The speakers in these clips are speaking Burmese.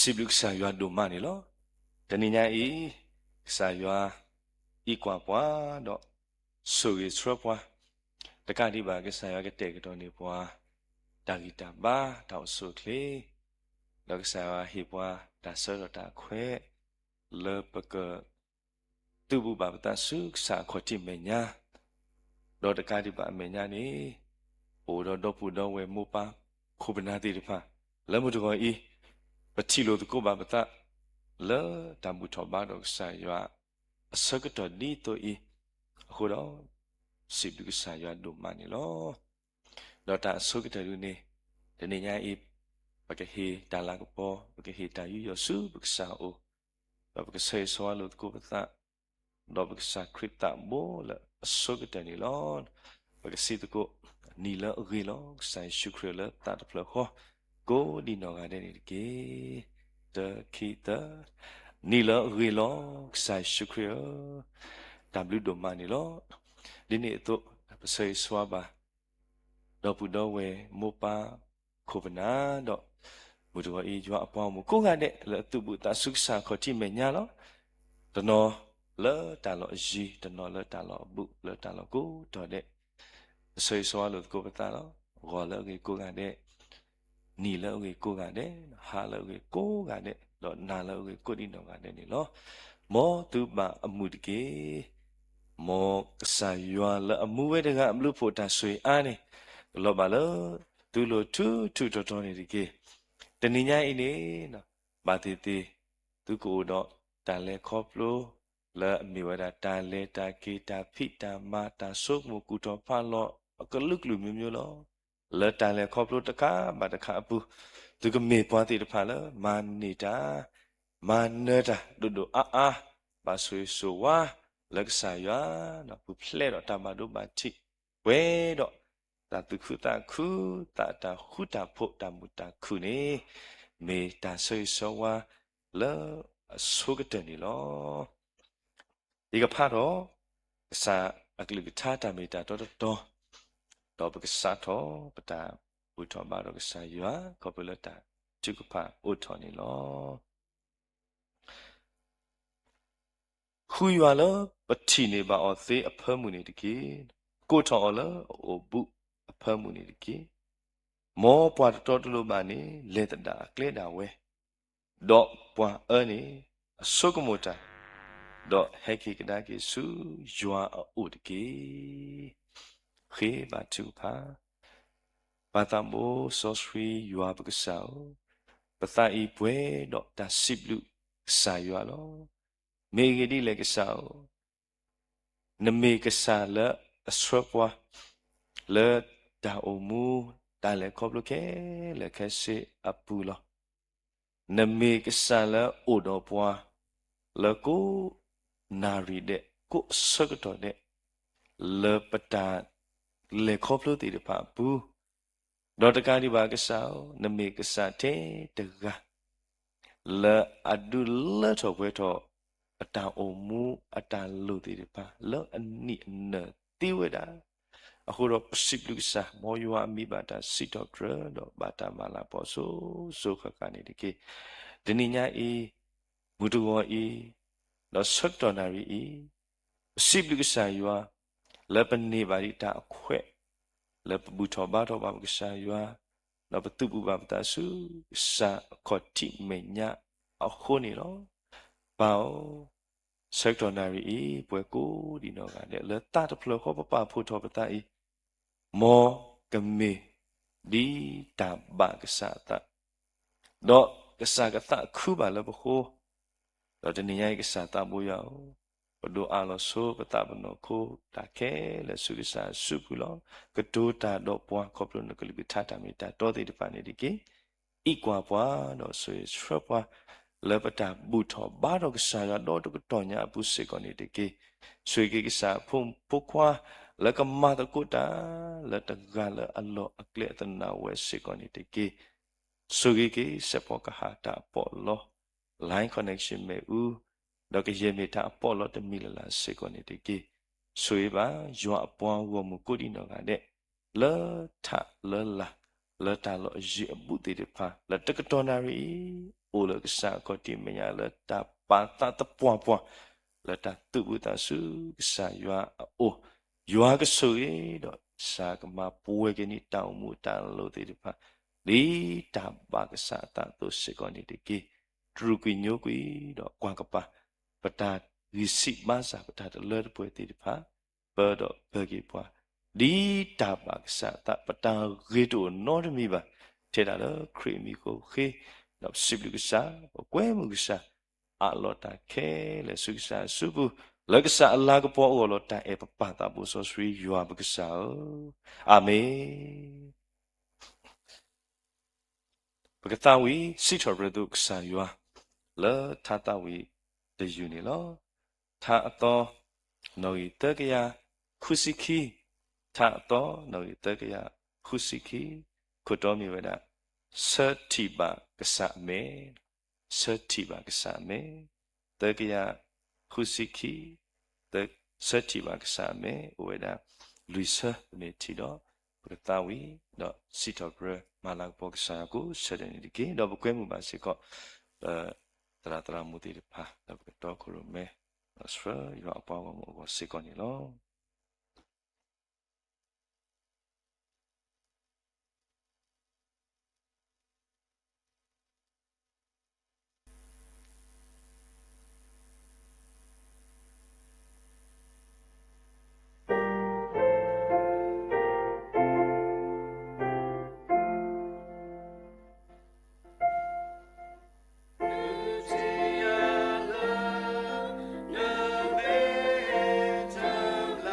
sibluk sa yua do mani lo taninya I sa yua I kwa pwa do so ye sro pwa takadi ba ke sa yua ke te ke do ni pwa dagita ba taw so kle lo ke sa yua hi pwa da so do da khwe le pa ke tu bu ba ta su sa kho ti me nya do takadi ba me nya ni o do pu do we mo pa khu bna ti de pha le mu to ko I ပတိလို့ကိုဘာမတာလဲတမ်ဘူထောဘာတော့ဆာရွာအစကတော့ဒီတော့ဤအခုတော့စိတ်ကဆာရွာဒုမနီလောတော့တာအစကတော့ဒီနေ့ဒီနေ့ညာဤပကဟေတာလာကပေါ်ပကဟေတာယူရစုပကဆာအိုပကဆေဆွာလို့ကိုပတာတော့ပကဆာခရစ်တာဘောလအစကတော့နီလောပကစီတကိုနီလာရီလောဆိုင်ရှုခရလတာတဖလခောကိုဒီနော်ကတဲ့နေကေတခိတနီလာရီလောဆိုင်ရှုခရတဘလူဒိုမနီလောဒီနေ့တော့ပစေဆွာပါတော့ပူတော့ဝဲမောပါခိုဗနာတော့ဘုရားအေးကြွအပေါင်းမကိုကတဲ့သူ့ဘူတာဆုဆာခေါ်တိမေညာလောတနော်လဲတာလောအကြီးတနော်လဲတာလောဘူးလဲတာလောကိုတော့တဲ့ဆွေဆွာလို့ကိုပတာလောရောလဲကိုကတဲ့နီလဲကိုကတဲ့ဟာလဲကိုကတဲ့တော့နာလဲကိုဒီနော်ကတဲ့နီလောမောသူပါအမှုတကေမောဆာယွာလဲအမှုဝဲတကအမလို့ဖို့တာဆွေအားနေလောပါလောသူလိုထူတော်တော်နေတကေတဏိညာအိနေနော်ဘာတိတိသူကိုတော့တန်လဲခေါပလိုလဲအမိဝဒတန်လဲတာကေတာဖိတာမာတာဆုမကူတော်ဖာလောကလုကလူမျိုးမျိုးလောလဲတန်လဲခေါပလိုတကားဘာတခါအပူသူကမေပွားတိတဖာလဲမာနေတာမာနတာဒိုအာဘာဆွေဆိုဝါလက်ဆာယနော်ပူဖလဲတော့တမတို့ဘာတိဝဲတော့တာတုခုတာခုတာခုတာဖို့တာမူတာခုနေမေတာဆွေဆိုဝါလဲဆုကတဲ့နီလောဒီကဖတ်တော့စာအကလိကထားတာမေတာတော့ပကစားတော့ပတာဝိထောဘာတော့ကစားရွာကောပလတာတုကဖာဥထော်နီလောခူရွာလပတိနေပါအသေးအဖမှုနေတကေကိုထော်လအိုဘူးအဖမှုနေတကေမောပွားတော်တလို့ပါနေလေတတာကလေတာဝဲတော့ပွားအနေအစုကမတာတော့ဟက်ခိကဒါကေစုယွာအိုတကေခေဘာတူပါဘာတမိုဆောစရီယွာပကဆောပသအိပွဲတော့ဒါစိပလူစာယွာလောမေဂဒီလေကဆောနမေကဆာလအစရပွားလေဒါအိုမူဒါလေခေါပလကေလေခက်စီအပူလောနမေကဆာလအိုတော့ပွားလေကိုနာရီတဲ့ကိုစကတော့တဲ့လေပတာလေခေါပလို့တည်တပါဘူးဒေါ်တကားဒီပါကစားနမေကစားတဲ့တကလေအဒူလေတော့ဘွဲတော့အတန်အုံမူအတန်လို့တည်တပါလေအနိနတိဝဒအခုတော့ပစိပလူစာမောယဝအမိဘာတာစီတော့ဒရတော့ဘာတာမလာပေါ်ဆိုခကနေဒီကေဒီနိညာအေမူတူဝအေတော့ဆက်တော်နာရီအေပစိပလူစာယွာလေပနေပါရီတာအခွဲ့လေပဘူထောဘာတော့ဘာကစားယွာတော့ပတုပူဘာတာစုစာခေါတိမေညာအခုနေတော့ဘောဆက်တော်နာရီပွဲကိုဒီတော့ကလည်းလေတာတဖလခောပပဖို့ထောပတာဤမောကမေဒီတာဘာကစားတာတော့ကစားကတာခုပါလေဘခိုတော့တနည်းရိုက်ကစားတာဘူးရအောင်ဘဒိုအာလဆိုပတာဘနောကိုတာခဲလေဆုရစာစုပူလောကဒိုတာတော့ပွားခေါပလနကလိထတာမီတာတော့တဲ့တပါနေဒီကေဤကွာပွားတော့ဆွေဆွပွားလေပတာဘူထောဘာတော့ကစားရတော့တော့ညာပုစေကောနေဒီကေဆွေကေကစားဖုံပုခွာလကမတကုတာလတကလအလောအကလေတနာဝဲစေကောနေဒီကေဆွေကေစပောကဟာတာပေါ်လော line connection မဲ့ဦးတော့ကရေမီတာပေါ်လို့တမီလလာစေကောနေတကေဆွေပါရွာအပွားဝမှုကိုဒီနော်ကတဲ့လောထလောလာလောတာလောရေအပုတေတဖာလတကတော်နာရီ အိုလကစားကောတိမညာလတာပါတာတပွားပွားလတာတူဘူးတာစုကစားရွာအိုရွာကဆိုရတော့စာကမပွဲကနိတောင်မူတန်လို့တေဖာလီတာပါကစားတာတို့စေကောနိတကေဒရုကွီညိုကွီတော့ကွာကပါပတာရီစီမစာပတာတလဲပွဲတေဖာဘောတော့ဘဂီပွားလီတာပါကစားတာပတာရေတို့နော်တမီပါထေတာတော့ခရီမီကိုခေတော့စစ်လူကစားကွဲမှုကစားအလောတာခဲလေဆုကစားစုဘူးလကစားအလာကပေါ်အော်လောတာအပပတာဘူးဆိုဆွေယွာဘကစားအာမင်ဘကတာဝီစီထော်ရဒုကစားယွာလေထာတာဝီတယူနေလောထာအတော်နော်ဤတကရခုစီခီထာအတော်နော်ဤတကရခုစီခီခုတော်မီဝဒစတိပါကစားမေစတိပါကစားမေတကရခုစီခီတစတိပါကစားမေဝဒလူဆာမေတီတော့ပရတာဝီတော့စီတော်ဂရမလာဘောကစားကိုစတဲ့ဒီကေတော့ဘကွဲမှုပါစေကောတရာမူတီဖာတော့ခုရမေအစရရောအပေါင်းမှုကိုစေကောနေလော Love,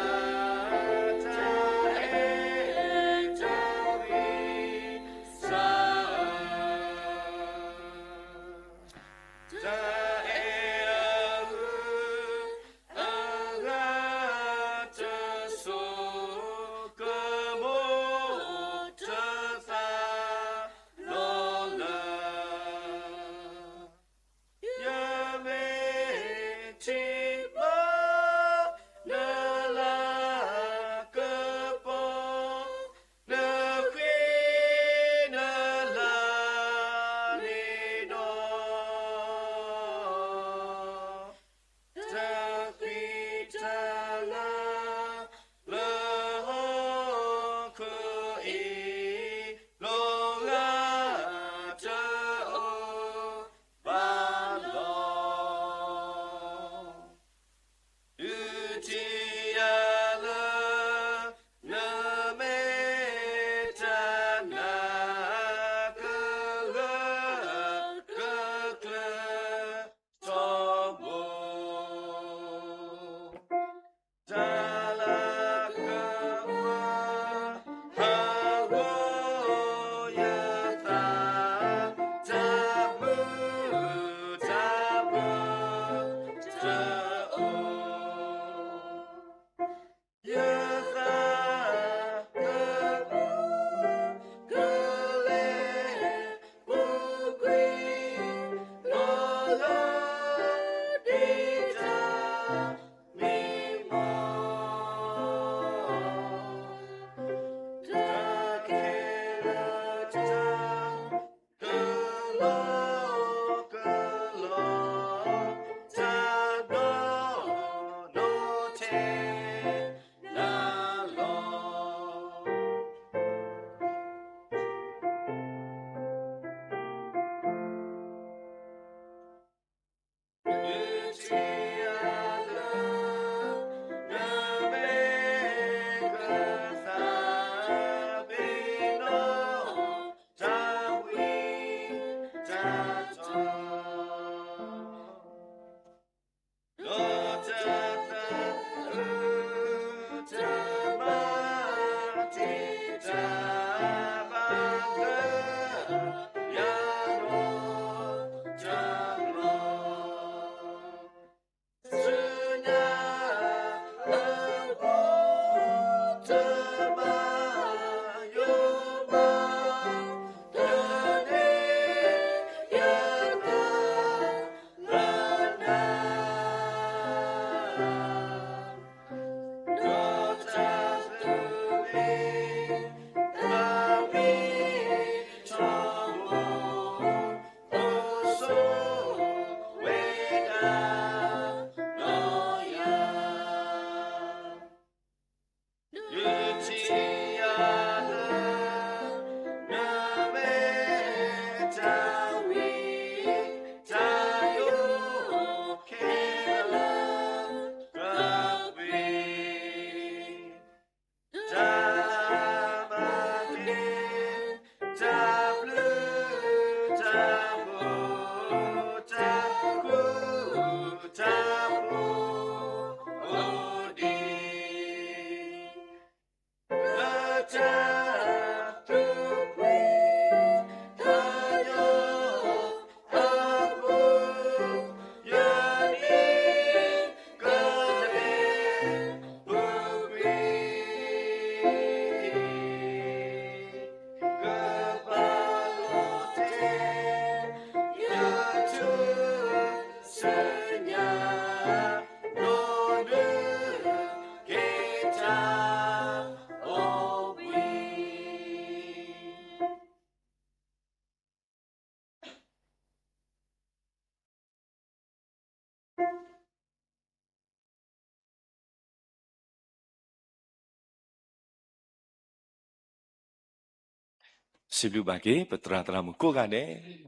สิบลูกบาเกปตราตรามุโกกันเด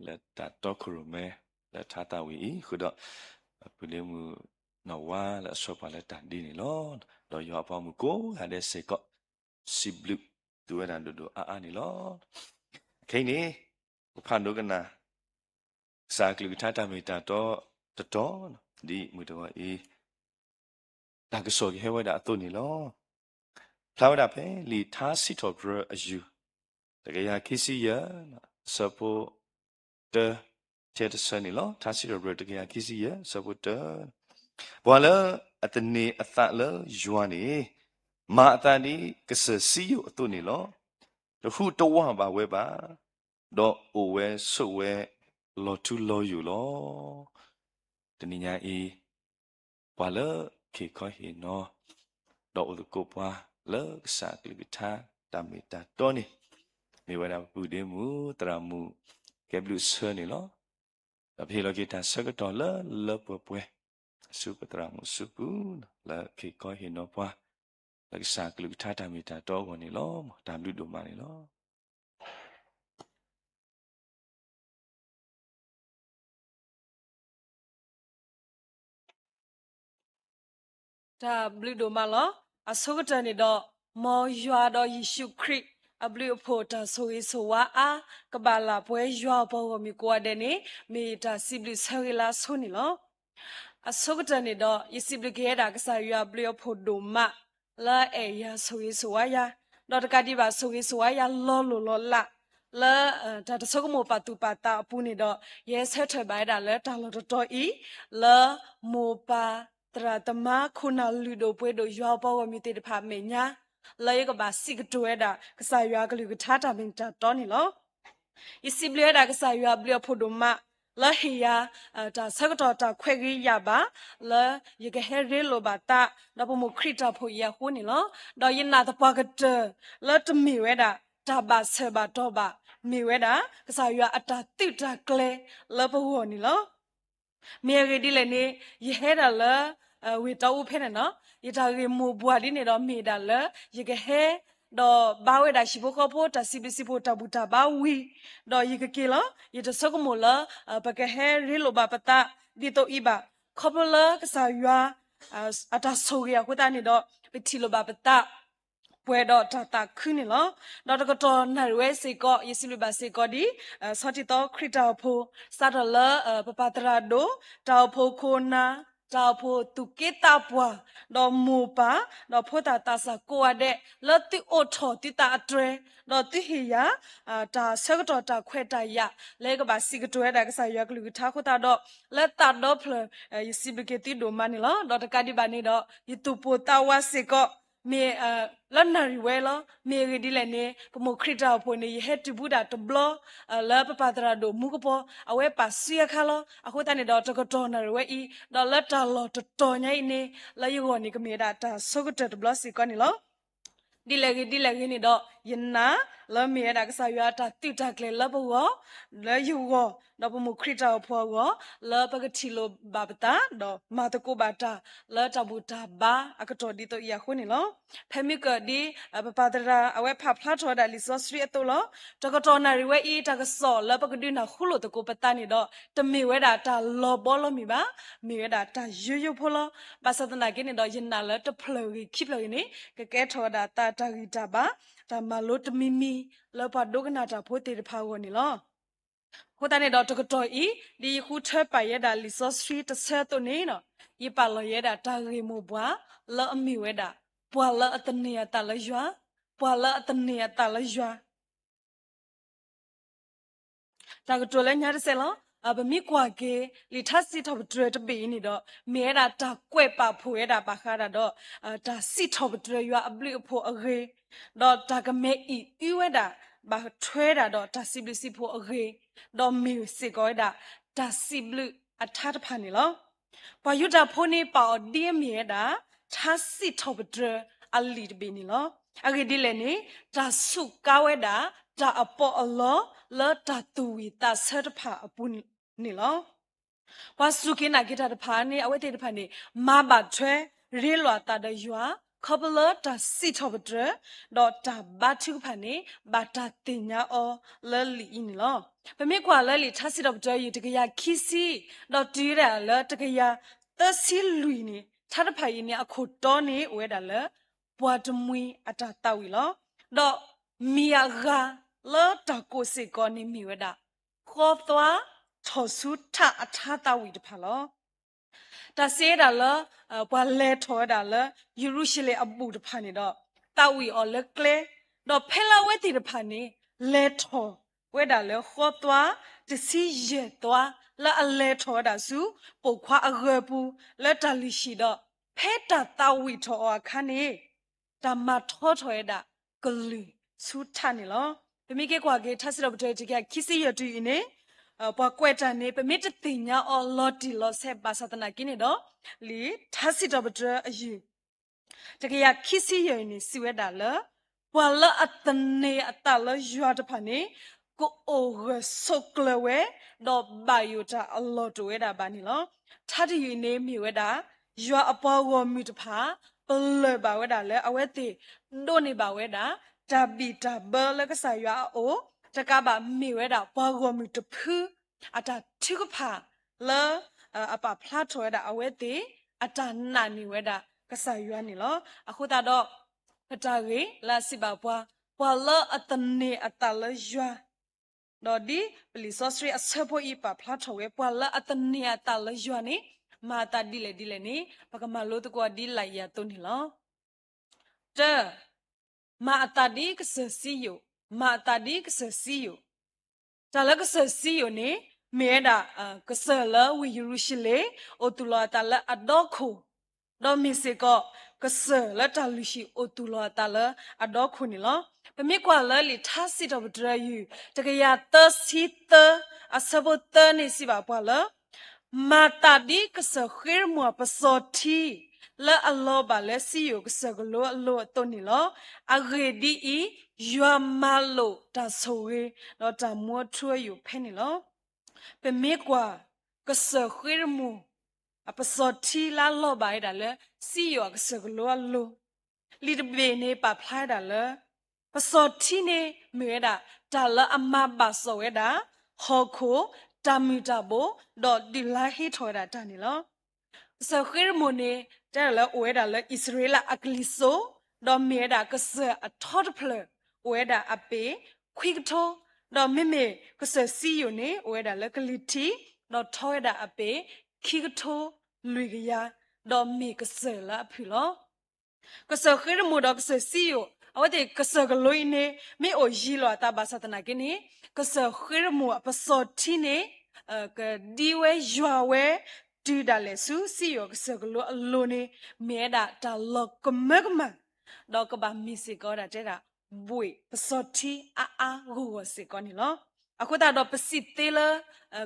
และตัดต่อครูเมและท้าตาวีคือดอกปุเดมูนาวาและสอบและตัดดีนี่ล้อดอยอปามุโกกันเดเสก็สิบลูกตัวนั้นดูอานี่ล้อแค่นี้พันดูกันนะสากลูกท้าตามีตาต่อดีมือตัวตากสอยให้ว่าดาตัวนี่ล้อพลาวดาเพลีท้าสิทอปรอายุတကယ်ခီစီယစပိုတချက်စနီလောသာစီရတကယ်ခီစီယစပိုတဘောလအတနေအသလယွာနေမာအတန်ဒီကစစီယအတုနေလောတခုတဝပါဝဲပါတော့အိုဝဲဆုဝဲလောတူလောယူလောတနိညာဤဘောလခေခောဟီနောတော့ဥဒကိုပွားလောစာကလိထာတမေတာတောနေမေဝနာပူဒေမူတရာမူကဲဘလူဆွနေလောအဖေလောကေတာဆကတော်လပပွဲစုပတရာမူစုပူလာခေကောဟေနောပွားလက်စာကလူထာတာမီတာတောဝင်နေလောဒါဘလူတို့မနေလောဒါဘလူဒိုမာလောအစောကတန်နေတော့မောရွာတော်ယေရှုခရစ်အဘလူဖို့တာဆိုရေးဆိုဝါအားကဘာလာပွဲရွာပေါ်ကိုမြကွာတဲ့နေမိတာစီဘလူဆယ်လာဆိုနေလောအစောကတန်နေတော့ယေစီဘလူကေတာကစားရွာဘလူဖို့ဒိုမာလာအေယာဆိုရေးဆိုဝါယာတော့တကတိပါဆိုရေးဆိုဝါယာလောလောလာလာဒါတဆုကမောပါတူပါတာအပူနေတော့ရဲဆက်ထွက်ပါတာလဲတာလောတော်ဤလာမောပါတရာတမခုနာလူတို့ပွဲတို့ရွာပေါ်ဝမြတေတဖာမေညာလဲကပါစိကတွဲတာကစားရွာကလူကထားတာမင်းတာတော်နေလောဤစီဘလတာကစားရွာဘလဖို့တို့မလာဟီယာတာဆကတော်တာခွဲကြီးရပါလာယကဟဲရဲလိုပါတာတော့မခရစ်တာဖို့ရခုနေလောတော့ယနာတပကတလာတမီဝဲတာတာပါဆဘာတော့ပါမီဝဲတာကစားရွာအတာတိတာကလဲလဘဝနေလောမြေရီဒီလည်းနေယဟဲတာလာဝေတောဖဲနေနော်ယတာရီမူဘွားဒီနေတော့မေတာလာယကဟဲတော့ဘာဝဲတာရှိဖို့ကဖို့တာစီပစီဖို့တာဘူတာဘာဝီတော့ယကကေလောယတစကမလာပကဟဲရီလိုဘာပတာဒီတော့ဤပါခပလာကစားရွာအတာဆိုရခွတာနေတော့ပတိလိုဘာပတာပွဲတော့တာခွနေလောတော့ကတော့နရွဲစေကောယေစီလူပါစေကောဒီစောတိတော့ခရစ်တော်ဖို့စာတော်လပပတရာဒိုတောက်ဖို့ခိုနာတောက်ဖို့သူကေတာပွားတော့မူပါတော့ဖို့တာဆာကိုရတဲ့လတိအိုထောတိတာအတွဲတော့တိဟီယာဒါဆကတော့တာခွဲတာရလဲကပါစီကတွဲတာကစားရကလူထားခတာတော့လက်တာတော့ဖလယေစီဘကေတီဒိုမနီလောတော့တကဒီပါနေတော့ယတူပိုတာဝါစေကောမေလန်နာရီဝဲလောမေရီဒီလည်းနေပမခရစ်တာဖို့နေဟက်တူဘူဒါတဘလလာပပတရာဒိုမူကပေါ်အဝဲပါစီယခါလောအခုတန်နေတော့တကတော်နာရီဝဲဤတော့လက်တာလောတော်ညိုင်းနေလာယောနေကမေဒါတာဆုကတတဘလစီကနေလောဒီလည်းနေတော့ယနာလမေဒါကစားရတာတိတကလေလဘဝလဲယူကောတော့ပမခရစ်တာဖောကောလပကတိလိုဘာပတာတော့မာတကိုဘာတာလတဘူတာဘာအကတော်ဒီတော့ရခွနေလောဖဲမိကဒီပပတရာအဝဲဖဖလာထော်ဒါလီဆိုစရီအတူလောတကတော်နာရီဝဲဤတကစောလပကဒီနာခုလိုတကိုပတာနေတော့တမေဝဲတာတာလောဘောလောမီပါမေဝဲတာတာရွဖိုလောပါစတနာကိနေတော့ယနာလတဖလောခိဖလောနေကဲထော်ဒါတာတာဂီတာပါဒါမလို့တမီမီလောပါဒုကနာတာဖို့တေတဖာကိုနေလောဟိုတနေတော့တကတော်ဤဒီခုထပ်ပါရတာလီဆိုစထရီတဆတ်တုနေနော်ဤပါလောရတာတာရီမဘွာလောအမီဝဲတာပွာလောအတနေတာလရွာပွာလောအတနေတာလရွာတာကတော်လည်းညာတဆဲလောအဘမိကွာကေလီထစီထောပဒရတပီနေတော့မဲတာတာကွဲ့ပါဖိုရတာပါခါတာတော့ဒါစီထောပဒရရွာအပလိဖို့အခေတော့တာကမဲဤဝဲတာဘာထွဲတာတော့ဒါစီဘလစီဖို့အခေတော့မီစီကောဒါဒါစီဘလအထာတဖာနေလောပယုတာဖိုနေပေါဒီမြေတာသာစီထောပဒရ အလီတပီနီလောအဂေဒီလေနီတာဆုကာဝဲတာတာအပေါ်အလောလောတာတူဝီတာဆတ်ဖာအပူနီလောဝါစုကိနာဂီတာတဖာနီအဝဲတေတဖာနီမာဘတ်ထွဲရေလွာတာဒယွာခပလတာစီထောပဒရဒေါ်တာဘတ်ထုဖာနီဘာတာတင်ညာအောလဲလီနီလောပမေကွာလဲလီသာစီတော့ဒရယူတကရခီစီဒေါ်တီရလဲတကရသစီလူနီသာတဖာယင်းအခုတော်နေဝဲတာလဲပွားတမွီအတာတောက်ဝီလောဒေါ်မီယာဂါလဲတာကိုစီကောနေမီဝဲတာခေါ်သွားထောဆုထအထာတောက်ဝီတဖာလောတာစေးတာလဘွာလဲထောတာလယေရုရှလင်အပူတဖာနေတော့တောက်ဝီအော်လကလေတော့ဖဲလာဝဲတီတဖာနေလဲထောဝဲတာလဲခေါ်သွားတစီရဲသွားလာအလဲထောတာစုပုတ်ခွာအရပူလက်တလီရှိတော့ဖဲတာတောက်ဝီထောအခါနေတမထောထောရတာဂလူစုထနေလောပမိကေကွာကေထဆရဘတဲ့ကြခိစီရတူနေပွားကွက်တန်နေပမစ်တတင်ညာအော်လော်တီလော်ဆက်ပါသနာကိနေတော့လီသစီတော့ဘဒအယူတကယ်ခိစီရနေစီဝဲတာလပွာလအတနေအတလရွာတဖာနေကိုအိုရဆုကလဝဲတော့ဘိုင်ယိုတာအလော်တဝဲတာပါနေလောထတ်ယူနေမြဝဲတာရွာအပေါ်ကိုမြူတဖာပလပါဝဲတာလဲအဝဲတီဒိုနေပါဝဲတာတာဘီတာဘလကဆာရွာအိုတကဘာမိဝဲတာဘောဂောမီတဖူအတာတိကဖာလာအပဖလာထွဲတာအဝဲတိအတာနာနီဝဲတာကဆာရွာနီလောအခုတာတော့ပတာရေလာစီပါပွားပွာလာအတနေအတာလရွာတော့ဒီပလီဆော့စရီအဆဖို့ဤပါဖလာထွဲပွာလာအတနေအတာလရွာနီမာတာဒီလေနီပကမလို့တကွာဒီလိုက်ရတုန်နီလောတဲမာတာဒီကဆစီယိုမာတာဒီကဆစီယိုတာလကဆစီယိုနေမေဒါကဆလဝီယေရုရှလေအိုတူလာတာလအဒေါခိုဒေါ်မီစေကောကဆလတာလူရှိအိုတူလာတာလအဒေါခိုနီလောပမေကွာလလီသာစီတော့ဒရယူတကရသစီတအစဘတနေစီပါပွာလမာတာဒီကဆခေမွာပစောတီလာအလောပါလက်စီယိုကဆဂလောအလောတုန်နီလောအဂေဒီဤယွာမာလိုတာဆိုဝေတော့တာမောထွေယူဖဲနီလောပမေကွာကဆခေမူအပစောတီလာလောပါရတာလဲစီယိုကဆဂလောအလောလီတဘေနေပါဖလာတာလဲပစောတီနေမေတာတာလအမပါဆောဝဲတာဟောခိုတာမီတာဘောတော့ဒီလာဟီထော်တာတန်နီလောဆခေမူနေတဲ့လဝဲတာလဲဣသရေလအကလီဆိုတော့မေတာကဆအထော်ဖလဝဲတာအပေခွိကထောတော့မေကဆစီယိုနေဝဲတာလဲကလီတီတော့ထော်တာအပေခိကထောလူကရတော့မေကဆလာဖီလောကဆခေမူတော့ကဆစီယိုအဝတ်ကဆကလွိနေမေအိုရီလောတာဘာသတနာကိနေကဆခေမူအပစောတီနေကဒီဝဲယွာဝဲတူဒါလေဆူစီယောကဆကလောအလိုနေမဲတာဒါလောကမကမတော့ကဘာမီစီကောတာတဲ့တာဘွေပစောတီအာဟူဝစီကောနီလောအခုတာတော့ပစစ်သေးလ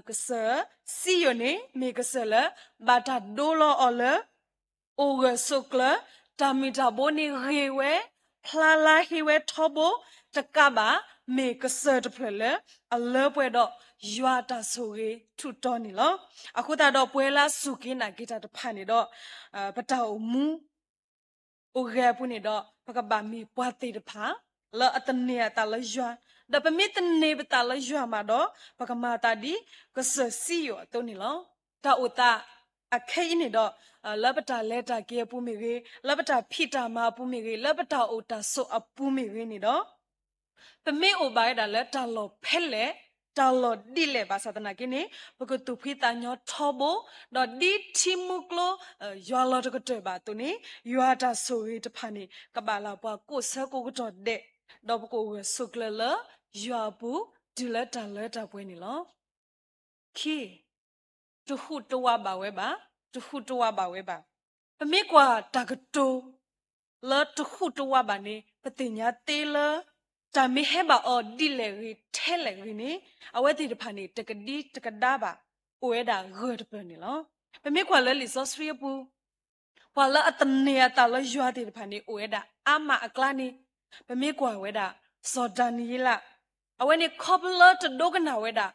ကဆစီယောနေမေကဆလဘာတာဒိုလောအလအိုဂဆုကလတာမီတာဘိုနေရေဝဲဖလာလာဟီဝဲထောဘတကဘာမေကဆတ်ဖလေအလောပွဲတော့ရွာတာဆိုရေထူတော်နေလောအခုတော့ပွဲလာစုကင်းနာဂီတာတဖာနေတော့ပတောက်မူအိုရဲပုနေတော့ပကဘာမီပွားတေတဖာလာအတနေတာလရွာဒါပမီတနေပတာလရွာမှာတော့ပကမာတာဒီကဆစီယောအတုံးနေလောတာဥတာအခင်းနေတော့လဘတာလက်တာကေပူမီရေလဘတာဖိတာမာပူမီရေလဘတာအိုတာဆိုအပူမီရေနေတော့ပမေအိုဘိုင်ဒါလက်တာလောဖဲလေတာလောဒီလေဘာသာတနာကိနေပကတူဖိတာညောထောဘတော့ဒီတီမုကလိုရွာလောတကတဲ့ပါတူနေရွာတာဆိုရတဖာနေကဘာလာပွားကိုဆကိုကတော့တဲ့တော့ပကိုဝဆုကလလရွာဘူးဒီလက်တာပွဲနေလောခီတူဟုတဝပါဝဲပါတူဟုတဝပါဝဲပါပမေကွာတကတူလောတူဟုတဝပါနေပတင်ညာတေးလောတာမေဟဘာအော်ဒီလေရီထဲလေရီနေအဝဲတီတဖာနေတကဒီတကဒါပါအိုဝဲတာဂတ်ပနေလောပမေကွာလဲလီဆော့စရီပူ ပွာလအတနေတာလရွာတဲ့ဖာနေအိုရတာအမအကလာနေပမေကွာဝဲတာစောဒနီလာအဝဲနေခေါပလတဒိုကနာဝဲတာ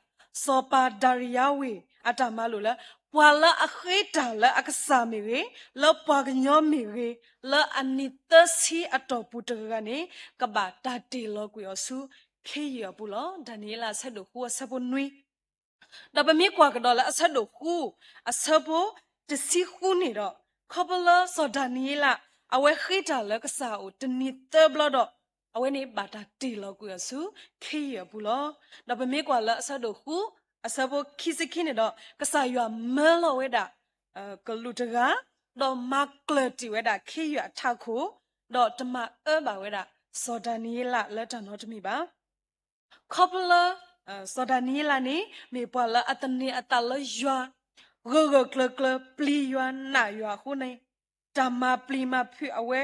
စောပါဒါရီယာဝေအတမလို့လားပွာလအခေတာလအကစားမီရေလောပွာကညောမီရေလောအနိတစီအတော်ပူတကနေကဘာတာတီလောကွေအစုခေရပူလောဒနီလာဆက်တို့ကိုဆပ်နွီဒါပမေကွာကတော့လားအဆက်တို့ကိုအဆပ်ဖို့တစီခုနေတော့ခေါပလစောဒနီလာအဝဲခေတာလကစားဦးတနိတဘလတော့အဝဲနေဘာတာတီလောကွေအစုခေရပူလောဒါပမေကွာလားအဆက်တို့ကိုအစဘောခိစခိနေတော့ကစားရွာမဲလောဝဲတာကလူတကတော့မကလတီဝဲတာခေရွာထခုတော့တမဘာဝဲတာစောဒနီလာလက်တနော်တမိပါခေါပလာစောဒနီလာနေမေပွာလာအတနေအတလရွာဂဂကလကလပလီရွာနာရွာခုနေတမပလီမဖြူအဝဲ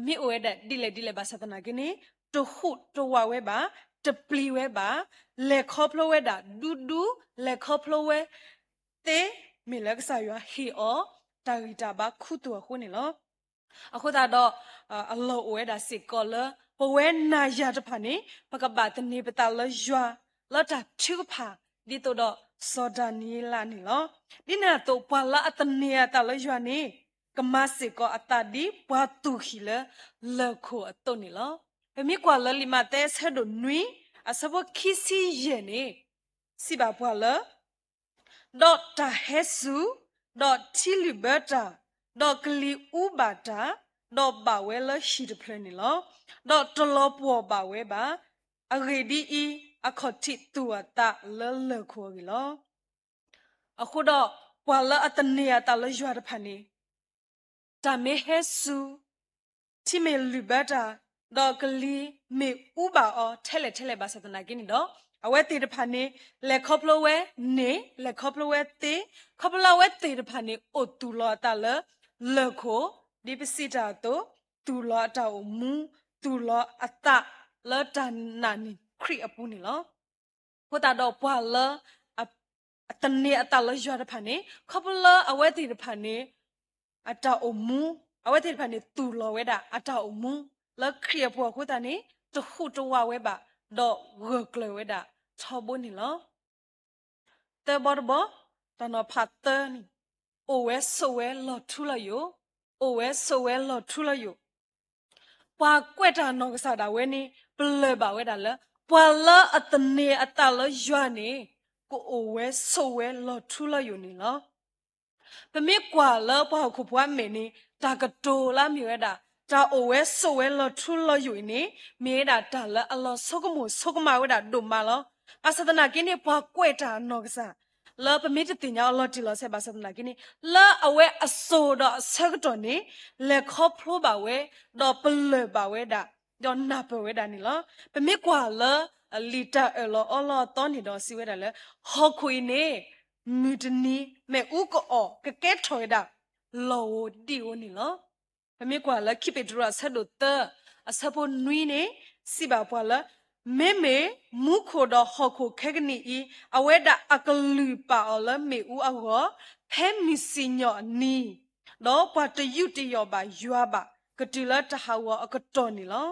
မိဝဲတဲ့ဒီလေဘာသနာကိနေတခုတဝဝဲပါတပလီဝဲပါလေခေါပလဝဲတာဒူဒူလေခေါပလဝဲတေမေလက်ဆာရွာဟီအောတာဂီတာဘာခုတူခုနေလောအခုတော့အလောဝဲတာစစ်ကောလပဝဲနာရတဖာနေပကပတနေပတလရွာလတာချူဖာဒီတော့စောဒနီလာနေလောဒီနာတော့ပလာအတနေတလရွာနေကမစစ်ကောအတဒီဘွာတူခီလလခိုအတုန်နေလောပမိကွာလလီမတဲဆဲဒိုနွီအစဘခိစီယေနေစီဘာဘွာလဒေါ်တာဟဲဆူဒေါ်ချီလီဘတာဒေါ်ကလီဥဘာတာဒေါ်ဘာဝဲလရှိတဖလနေလောဒေါ်တလောပေါ်ဘာဝဲပါအဂေဒီအီအခတိတူအတာလလခိုဂီလောအခုတော့ဘွာလအတနေအတလရွာတဖာနေတာမေဟဲဆူချီမေလီဘတာဒေါ်ကလီမေဥဘာအောထဲလေဘာစတနာကိနေတော့အဝဲတေတဖာနေလေခေါပလဝဲနေလေခေါပလဝဲတေခေါပလဝဲတေတဖာနေအိုတူလောတာလခိုဒီပစီတာတော့တူလောတာအမူတူလောအတလတနာနီခရီအပူနေလောဟိုတာတော့ဘွာလအတနေအတလရွာတဖာနေခေါပလအဝဲတေတဖာနေအတအမူအဝဲတေတဖာနေတူလောဝဲတာအတအမူလခရီပွားခုတာနေတခုတဝဝဲပါတော့ဂကလဝဲတာချောဘနေလောတဲဘောတနော်ဖတ်တနီအိုဝဲဆိုဝဲလော်ထူလာယိုအိုဝဲဆိုဝဲလော်ထူလာယိုပွာကွက်တာနော်ကစားတာဝဲနေပလေပါဝဲတာလပွာလာအတနေအတလရွာနေကိုအိုဝဲဆိုဝဲလော်ထူလာယိုနေလောပမေကွာလပွာခုပွားမေနေတာကတိုလာမြွဲတာတာအိုဝဲဆိုဝဲလော်ထူလော်ယိုနေမေတာတာလအလောဆုကမဆုကမဝဲတာဒုမာလောအစဒနာကိနေပွားကွက်တာနော်ကစားလာပမေတတင်ညာလော်တီလော်ဆေဘာစဒနာကိနေလာအဝဲအဆိုတော့ဆက်တော်နေလက်ခေါဖလိုပါဝဲတော့ပလေပါဝဲတာတော့နာပဝဲတာနေလောပမေကွာလလီတာအလောအလောတော်နေတော့စီဝဲတာလေဟောခွေနေမီတနီမဲဥကောကကဲထော်တာလောဒီဝနေလောပမေကွာလခိပေဒရာဆဒတ်အစပေါ်နွီနေစီဘာပွာလမေမူခိုတော့ဟောခိုခဲကနီအဝဲတာအကလူပါအလမေဦးအောဖဲမီစီညောနီတော့ပတ်တယူတယောပါယွာပါကတိလတဟာဝအကတော်နီလော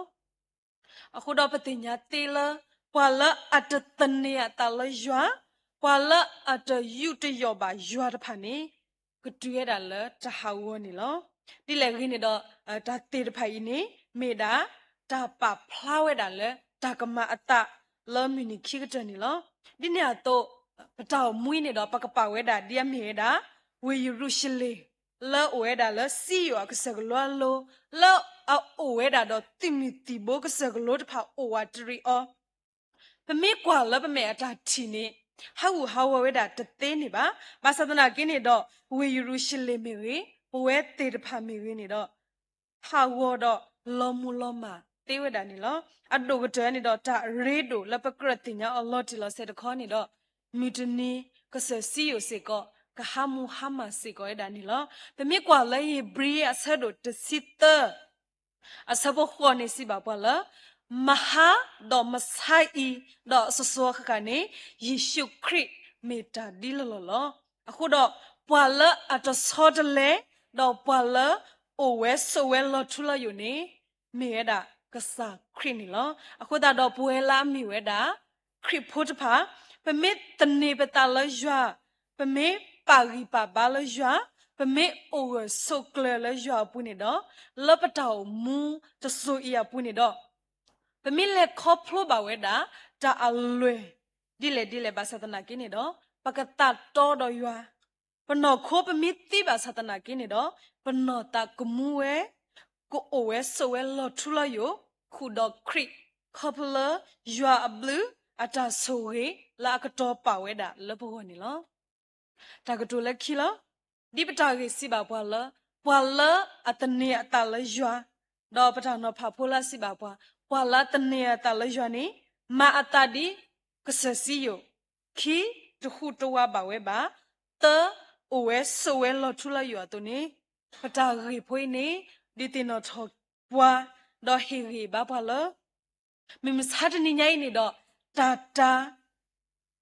အခုတော့ပတိညာတေလပွာလအတတနေတလယွာပွာလအတယူတယောပါယွာတဖာနေကတိရတာလတဟာဝနီလောဒီလေခင်းနေတော့ဒါတေတဖိုင်နေမေတာဒါပါဖလာဝဲတာလေဒါကမအတလောမီနီခိကတနီလောဒီနေတော့ပတောင်မွေးနေတော့ပကပဝဲတာဒီအမေတာဝေယူရုရှလေလောဝဲတာလစီယောကစကလောလောအိုဝဲတာတော့တိမီတီဘိုကစကလောတဖာအိုဝါတရီအောပမေကွာလပမေအတာတီနေဟာဝဝဲတာတသေးနေပါဘာသဒနာကင်းနေတော့ဝေယူရုရှလေမေဝေဝဲတေတဖာမီရင်းနေတော့ဟာဝတော့လောမူလောမာတေဝဒနီလောအဒိုကတဲနေတော့ဒါရေဒိုလပကရတင်ညာအလော်တီလောဆက်တခေါနေတော့မီတနီကဆစီယိုစေကောကဟာမူဟာမစေကောဒနီလောတမီကွာလေဘရီအဆဒိုတစီတအစဘခေါနေစီဘာပလာမဟာဒေါ်မဆိုင်ဒေါ်ဆဆောခကနေယေရှုခရစ်မေတာဒီလောအခုတော့ပွာလအတဆောတလေတော့ပွာလ o we so we lo tu la yu ni mi da ka sa kri ni lo a ko da do pwe la mi we da kri phut pha pe mi tne pe ta la jwa pe mi pa ri pa ba la jwa pe mi o we so kle la jwa pu ni do lo pa ta mu to so ya pu ni do pe mi le kho phlo ba we da ta a lwe di le ba sa ta na ki ni do pa ka ta to do ywa ปนอโคปมิติบาสัตนากินี่ดอปนอตากมูเวกูโอเวสเวลอทุลาโยคูดอคริคอปเลยัวบลูอาตาโซเฮลากตอปาเวดาลบวนี่ลอตากตุเลคิลอดิปตาเกสิบาปวาลอัตเนียตาลยัวดอปตานอพาโพลาสิบาปวาลตเนียตาลยัวนี่มาอัตาดิกษสิโยคีตุขุตวาบาเวบาเต โอเวสเวลอทุลาอยู่ตัวนี้ปตารีพวยนี้ดิตินอทอกว่าดอฮิริบาพาลมิมสัตนี่ไงนี่ดอตาตา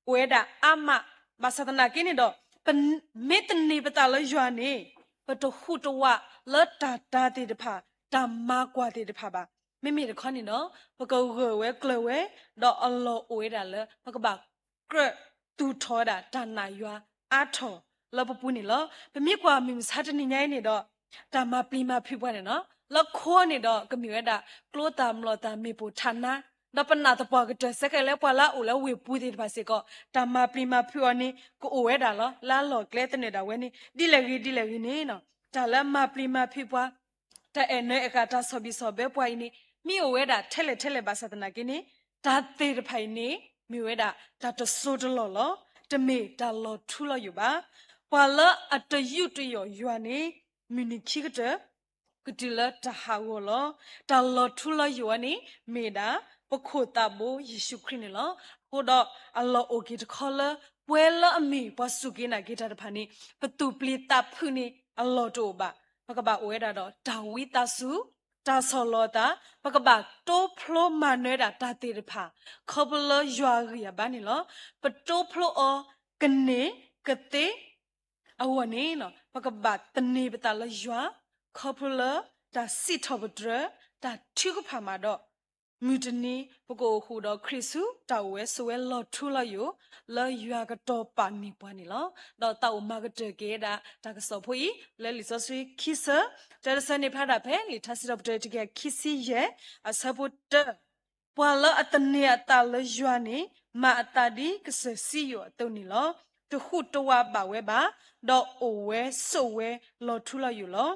เวดาอามาบาสัตนากินี่ดอเป็นเมตนีปตาลจวนี่ปตุขุตวะเลตาตาติดพาตามมากว่าติดพาบาไม่มีแต่ข้อนี้เนาะปะก็เวกลเวดออัลโลเวดาเลปะก็บากเกรตูทอดาตานายาอาทอลบปุนี่ลเป็นมีกว่ามีสัตว์นี่ไงนี่ดอตามมาปลีมาพิบวันเนาะแล้วโคนี่ดอก็มีเวดากลัวตามรอตามมีปูทันนะดอปนาตะปอกระเจสักแล้วปละอูแล้วเวปูติภาษิก็ตามมาปลีมาพิวันนี้ก็โอเวดาลลาหลอกเลตเนดาเวนี่ดิเลกีนี่เนาะแต่ละมาปลีมาพิบว่าแต่เอเนเอกาตาสบิสเบปวยนี่มีโอเวดาเทเลบาสัตนากินี่ตาเตรไพนี่มีเวดาตาตโซดลอจะมีตาลอทุลอยู่บ้าปาละอัตยุตยอยวนนี่มินิคิกเตกติละตาหาวลอตาลอทุลอยู่นี่เมดาปะโคตาโบยิสุครินี่ลอโคดออัลลอโอกิตคอลเวละอมีปะสุกินากิตาพานี่ปะตูปลีตาพุนี่อัลลอโตบะปะกะบะโอเวดาดอดาวิตาสุตาซอลอตาปะกะบะโตพลอมาเนดาตาติรพาคอบลยัวริยาบานี่ลอปะโตพลออกะเนกะเตအဝနေနော်ပကပတ်တနေပတလရွာခေါပလတာစီထဘဒရတာထုကဖာမာတော့မြူတနီပကိုခုတော့ခရစ်စုတာဝဲဆွဲလော်ထူလာယိုလော်ရွာကတော့ပါနေပွားနေလောတော့တောက်မာကတကေတာတာကစောဖွေလဲလီစောဆွေခိစတဲစနေဖာတာဖဲလီထစီတော့တဲ့တကခိစီရဲ့အစပုတပွာလအတနေအတလရွာနေမာအတဒီကစစီယိုအတုန်နီလောတခုတဝပါဝဲပါတော့အိုဝဲဆိုဝဲလော်ထူလာယူလော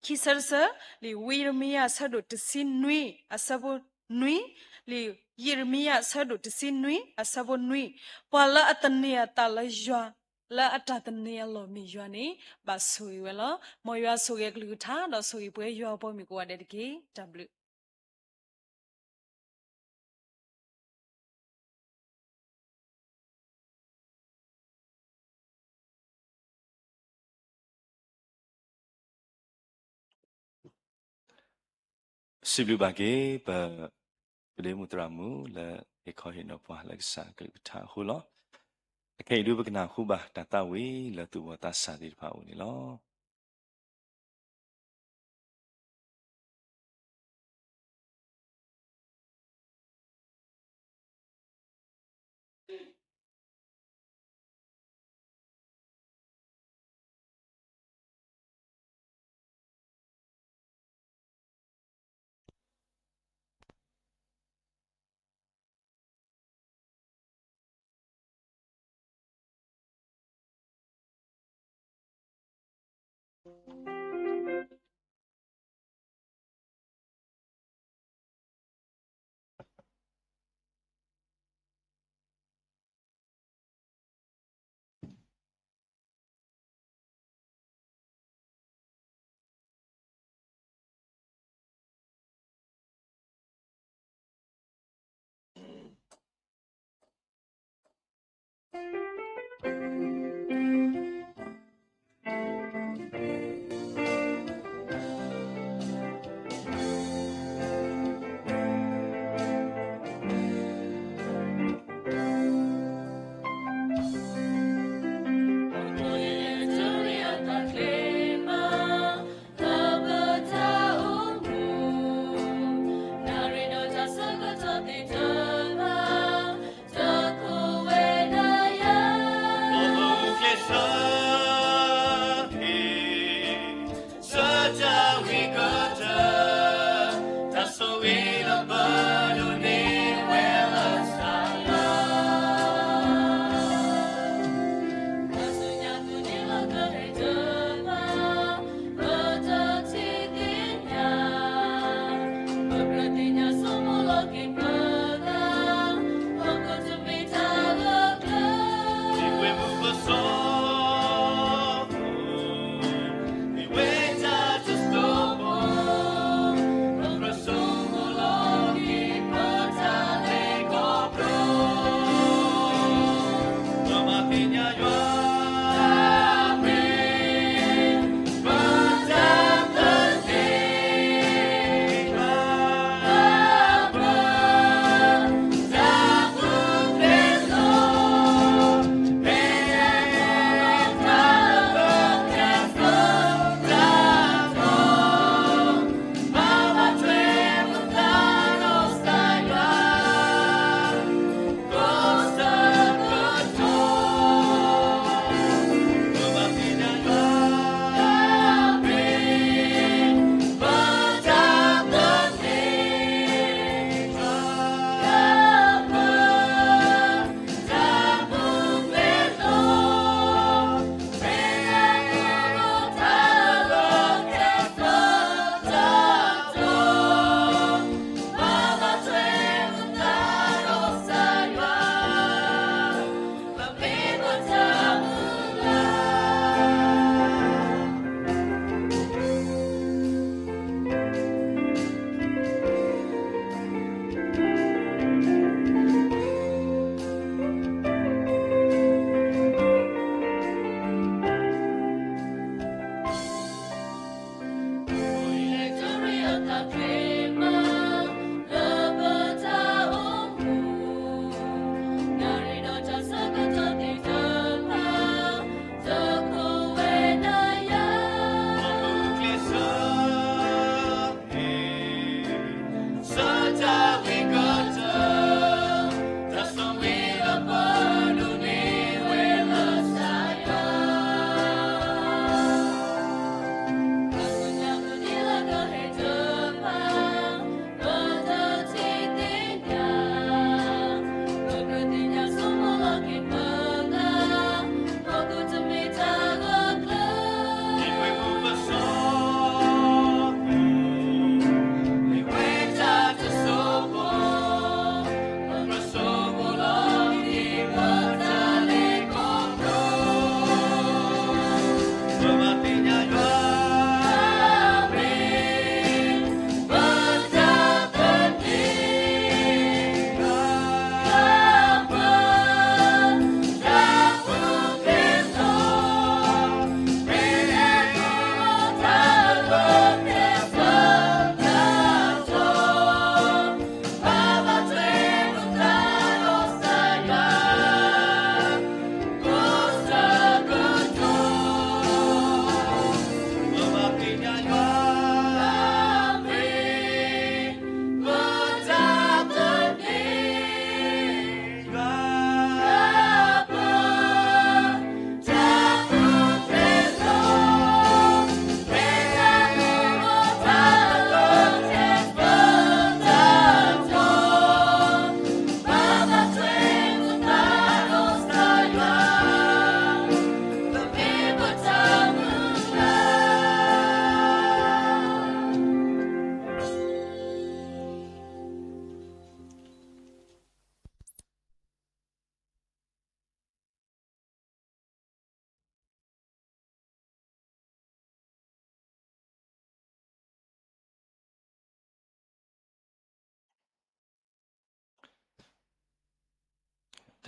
ခိဆာဆာလီဝီရမီယာဆဒုတစင်နွီအစဘနွီလီယရမီယာဆဒုတစင်နွီအစဘနွီပလာအတနီယတလဂျွာလာအတတနီယလောမီယွာနီဘာဆူဝဲလောမော်ရွာဆူရဲ့ကလူထားတော့ဆူပွဲရွာပေါ်မီကိုရတဲ့ကေ Wสิบลูกบาเก็บเปลือยมุตรามูและเอกเขาเห็นเอาว่าลักษณะกลิบทาหูล้อแค่ดูบักนาหูบาตาตาวีและตัวตาสาดิพาอุนี่ล้อ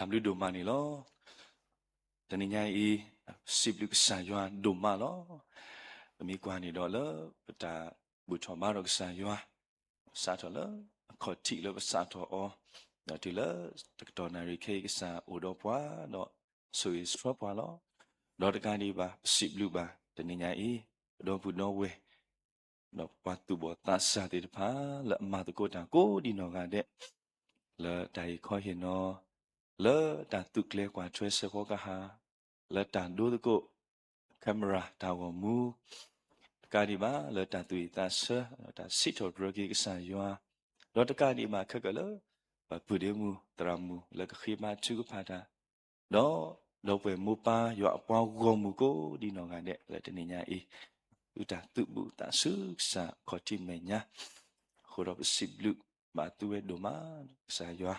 ทำฤดูมานี่ลอตอนนี้ไงอีสิบลูกสายยวนดูมาลอมีกว่านี่ดอลปะตาบุชมาดอกสายยวนสาทอลขอทีลสาทออดอทีลตกตอนาริเคกสาอุดอปวาดอสุยสทรปวาลอดอตกานีบาสิบลูกบาตอนนี้ไงอีดอปุดนอเวดอปาตุบอตาสาติพาละมาตะโกตาโกดีนอกาเดละไดขอเห็นนอle ta tu kle kwa chwe se ko ka ha le ta do ko camera ta wo mu ka di ba le ta tu ta se ta sit to bro ki sa yo တော့တကဒီမှာခက်ကလောပူဒီမူတရမူလကခိမချူကဖာတာတော့ပွဲမူပါရွာအပွားဂောမူကိုဒီနော်ကတဲ့လက်တနေညာအေးဥတာတုဘူတာဆုစာခေါတိမေညာခိုတော့စိဘလူမာတူဝဲဒိုမာစာရွာ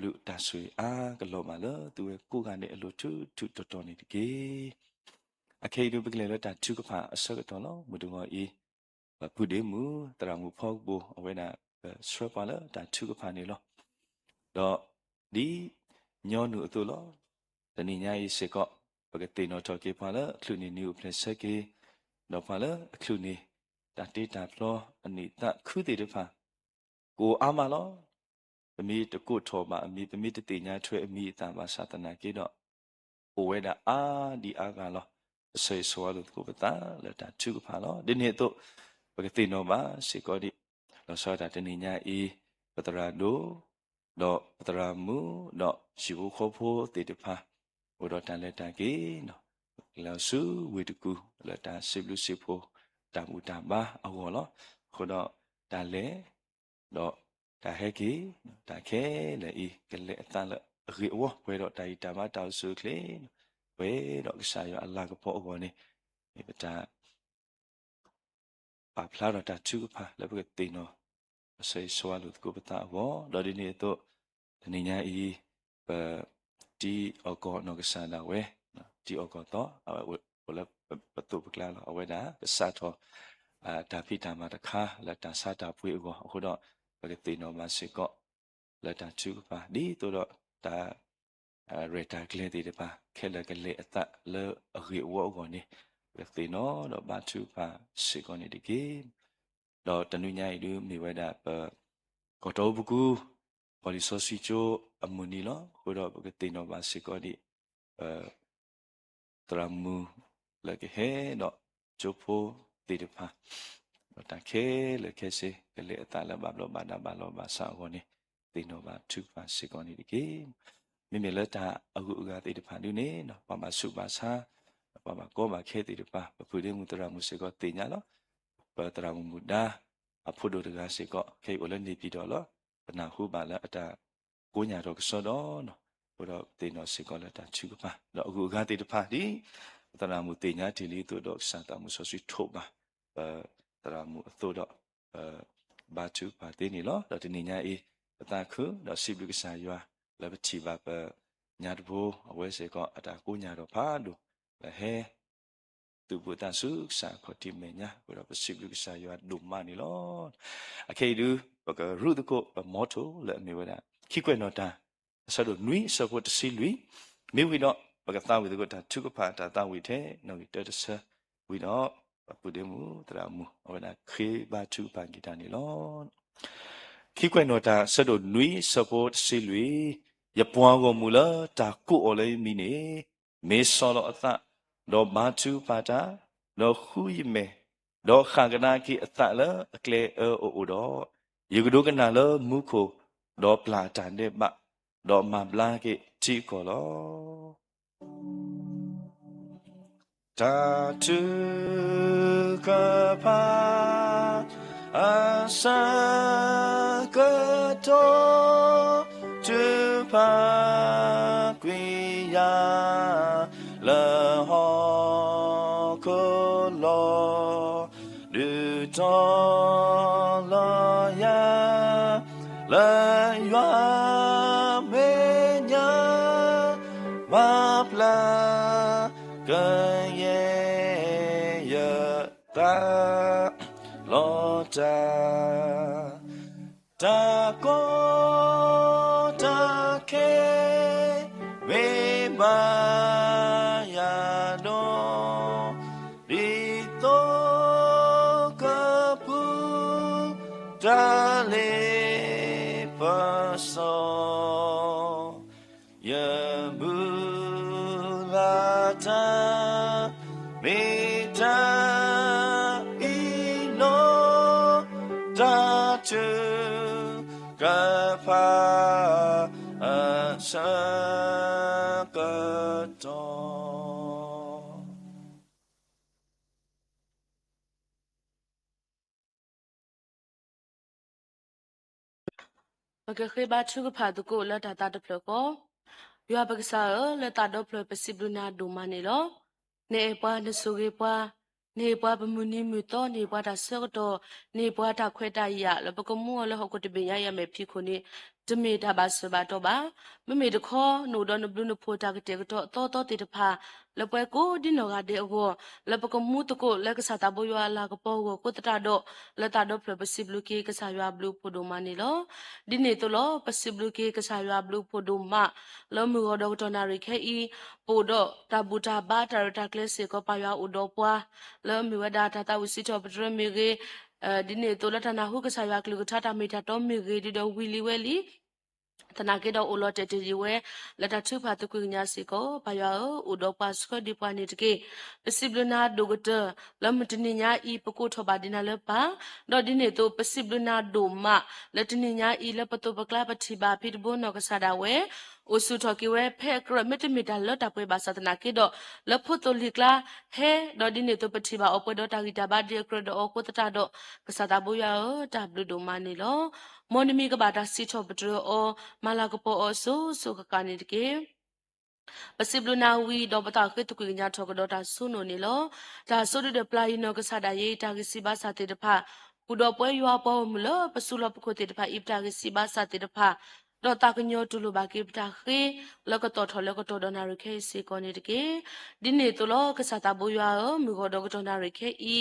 လူတာဆွေအားကလောမလာသူဝဲကိုကနဲ့အလိုထုတော်တော်နေတကေအခေဒုပကလေလတာချူကဖာအစကတော့လောမူတူငောအေးပူဒီမူတရမူဖောက်ဘူအဝဲနာစရပါလာတာချူကဖာနေလောတော့ဒီညောနုအတူလောတဏိညာဤစေကောပကတိနောတော်ကေပါလာခလူနီနီဥပလက်စကေတော့ပါလာခလူနီတာတေတာဖလောအနိတခုတိတဖာကိုအာမလောအမိတကုထောမှာအမိပမိတတိညာထွဲအမိအတံပါသာသနာကေတော့ဟိုဝဲတာအာဒီအာကလောအစေဆွာလို့ကိုပတာလက်တာချူကဖာလောဒီနေ့တော့ပကတိနောမှာစေကောဒီလောစောတာတဏိညာဤပတရာဒိုတော့ပတရာမူတော့ရှိဖို့ခေါ်ဖို့တေတဖာဘုရောတန်လက်တန်ကေနော်လောစုဝေတကူလက်တာစိဘလူစိဖို့တာမူတာပါအောလောခုတော့ဒါလေတော့ဒါဟဲကေဒါခဲလေဤကလေအတန်လေရေဝဝဲတော့တာဤတာမတောက်စုကလေဝဲတော့ကစားရအလာကဖို့အောနေဒီပတာပါဖလာတော့တာချူဖာလေဘကတေနော်အစေဆွာလို့ကိုပတာဘောတော့ဒီနေ့တော့ဒီညဤဒီအကောနော်ကစားလာဝဲဒီအကောတော့ဝလပတူပကလာအဝဲတာစားတော့ဒါဖိတာမှာတခါလက်တာစားတာပွေးကိုအခုတော့ဘယ်တေနော်မစကောလက်တာချူပါဒီတော့ဒါရတာကလေးတွေပါခဲလကလေးအသက်လေအရီဝေါကောနေဘယ်တေနော်တော့ဘာချူပါစကောနေဒီကေတော့တနုညာဤလူမိဝဲတာကတော့ဘူးကူပေါ်လီဆိုစီချိုအမူနီလောခုတော့ဘယ်တေနော်ဘာစကောဒီတရမူလကဟဲတော့ချိုဖိုတေတဖာတာခဲလေခဲစေကလေးအတလဘဘလောဘာနာဘာလောဘာစာကောနေတေနော်ဘာသူပါစကောနေဒီကေမိမိလက်တာအခုကတေတဖာလူနေနော်ဘာမစုပါစာဘာမကောဘာခဲတေတဖာပပူဒီမူတရမူစကောတေညာလောပတရမူမူဒါအဖို့တို့တကားစကောခဲဝလနေပြီတော့လောပနာဟုပါလာအတာကိုညာတော့ကစောတော့နော်ဘုတော့တေနော်စကောလက်တာချူပါတော့အခုကတေတဖာဒီတရမူတေညာဒီလီတို့တော့စတာမူဆိုစီထုတ်ပါတရမူအသို့တော့ဘာချူပါတေနေလောတော့ဒီညအေးပတာခုတော့စိဘုကစားရွာလဘချီပါပညာတဘူအဝဲစေကောအတာကိုညာတော့ဖာလို့ဟဲသူဘုတဆုစာခတိမေညာဘုရားပစိဘုကစားရွာဒုမနီလောအခေဒူဘကရုဒကိုမော်တိုလဲမေဝဒခိကွေနောတာဆဒုနွိစဖို့တစီလူမေဝိတော့ဘကသာဝိဒကိုတာထုကဖာတာတာဝိထဲနော်တတဆဝိတော့ပုဒေမူတရာမူအဝဒခေဘာထုပန်ဂီတာနီလောခိကွေနောတာဆဒုနွိစဖို့တစီလူယပွားကိုမူလာတာကုအိုလေမီနေမေဆောလောအသတော့ဘာထုပါတာတော့ခူယမေတော့ခန္ကနာကိအသလာအကလေအိုတော့ယေကဒုကနာလမုခိုတော့ပလာတန်တဲ့ဘတော့မဘလာကိတီကိုလောတာတုကပါအစကတောတုပါကွေယာလဟောကိုလောလူတော်လောယာလာရွာမေညာမပလာကရဲ့ရတာလောတာတာကိုတာခဲဝေမာယာနောရီတောကပူတာလေပါဆောယဘူလာတာမေတာဤနောတာတုကဖာအစကတော Oke ba chu ka pha tu ko la ta ta de phlo ko. Yua ba sa la ta do phlo possible na do ma ni lo. Ne pa ne so ge pa ne pa ba mu ni mu to ne pa da so to ne pa da khwe da ya la ba ko mu la ho ko de be ya ya me phi ko ni တမေတာပါစပါတော့ပါမမေတခေါ်နိုတော့နဘလူနဖိုတာကတဲ့တော့တေတဖာလပွဲကိုဒီနော်ကတဲ့အောလပကမှုတကိုလက်ကစားတာဘွာလာကပေါ်ကိုတတာတော့လက်တာတော့ဖလပစီဘလူကေကစားရွာဘလူဖိုဒိုမနီလောဒီနေတော့လပစီဘလူကေကစားရွာဘလူဖိုဒိုမလောမူတော့တော်နာရိခဲဤပိုတော့တဘူတာဘာတာရတာကလစ်စေကပါရွာဥတော်ပွားလောမူဝဒါတာဝစီတော့ပဒရမီကေဒီနေတော့လက်ထနာဟုကစားရွာကလူကထတာမီတာတော့မီကေဒီတော့ဝီလီဝဲလီတနာကေတော့အိုလော်တက်တီဝဲလက်တထုဖာတကွညာစီကိုဘာယောဥဒပတ်စခဒီပနိတကေပစိဘလနာဒိုဂတလမတနိညာဤပကုထဘာဒီနာလပါတော့ဒီနေတော့ပစိဘလနာဒိုမလက်တနိညာဤလပတုပကလပတိဘာဖိတဘုနောကဆာဒဝဲအိုဆုထကေဝဲဖဲကရမတမီတာလော်တပွဲဘာသတနာကေတော့လဖုတလိကလာဟဲတော့ဒီနေတော့ပတိဘာအပွဲတော့တာဂီတာဘာဒီကရတော့ကိုတတာတော့ကဆာတာဘူယောတာဘလူဒိုမနီလောမော်နမီကဘာတာစီချောပဒရောမလာကပေါ်အဆုကကနေတကေပစိဘလနာဝီတော့ပတာခေတကွေညာထောကတော့တာဆုနိုနေလောဒါဆုရတဲ့ပလာယီနောကဆာဒါယေတာကစီဘာစာတေတဖာပူတော့ပွဲရွာပေါ်မလို့ပစုလပခိုတေတဖာဣပတာကစီဘာစာတေတဖာတော့တာကညောတူလိုပါကေပတာခေလကတော်ထော်လကတော်ဒနာရခေစီကောနေတကေဒီနေတလောကဆာတာဘူရွာမူကောတော့ကတော်နာရခေဤ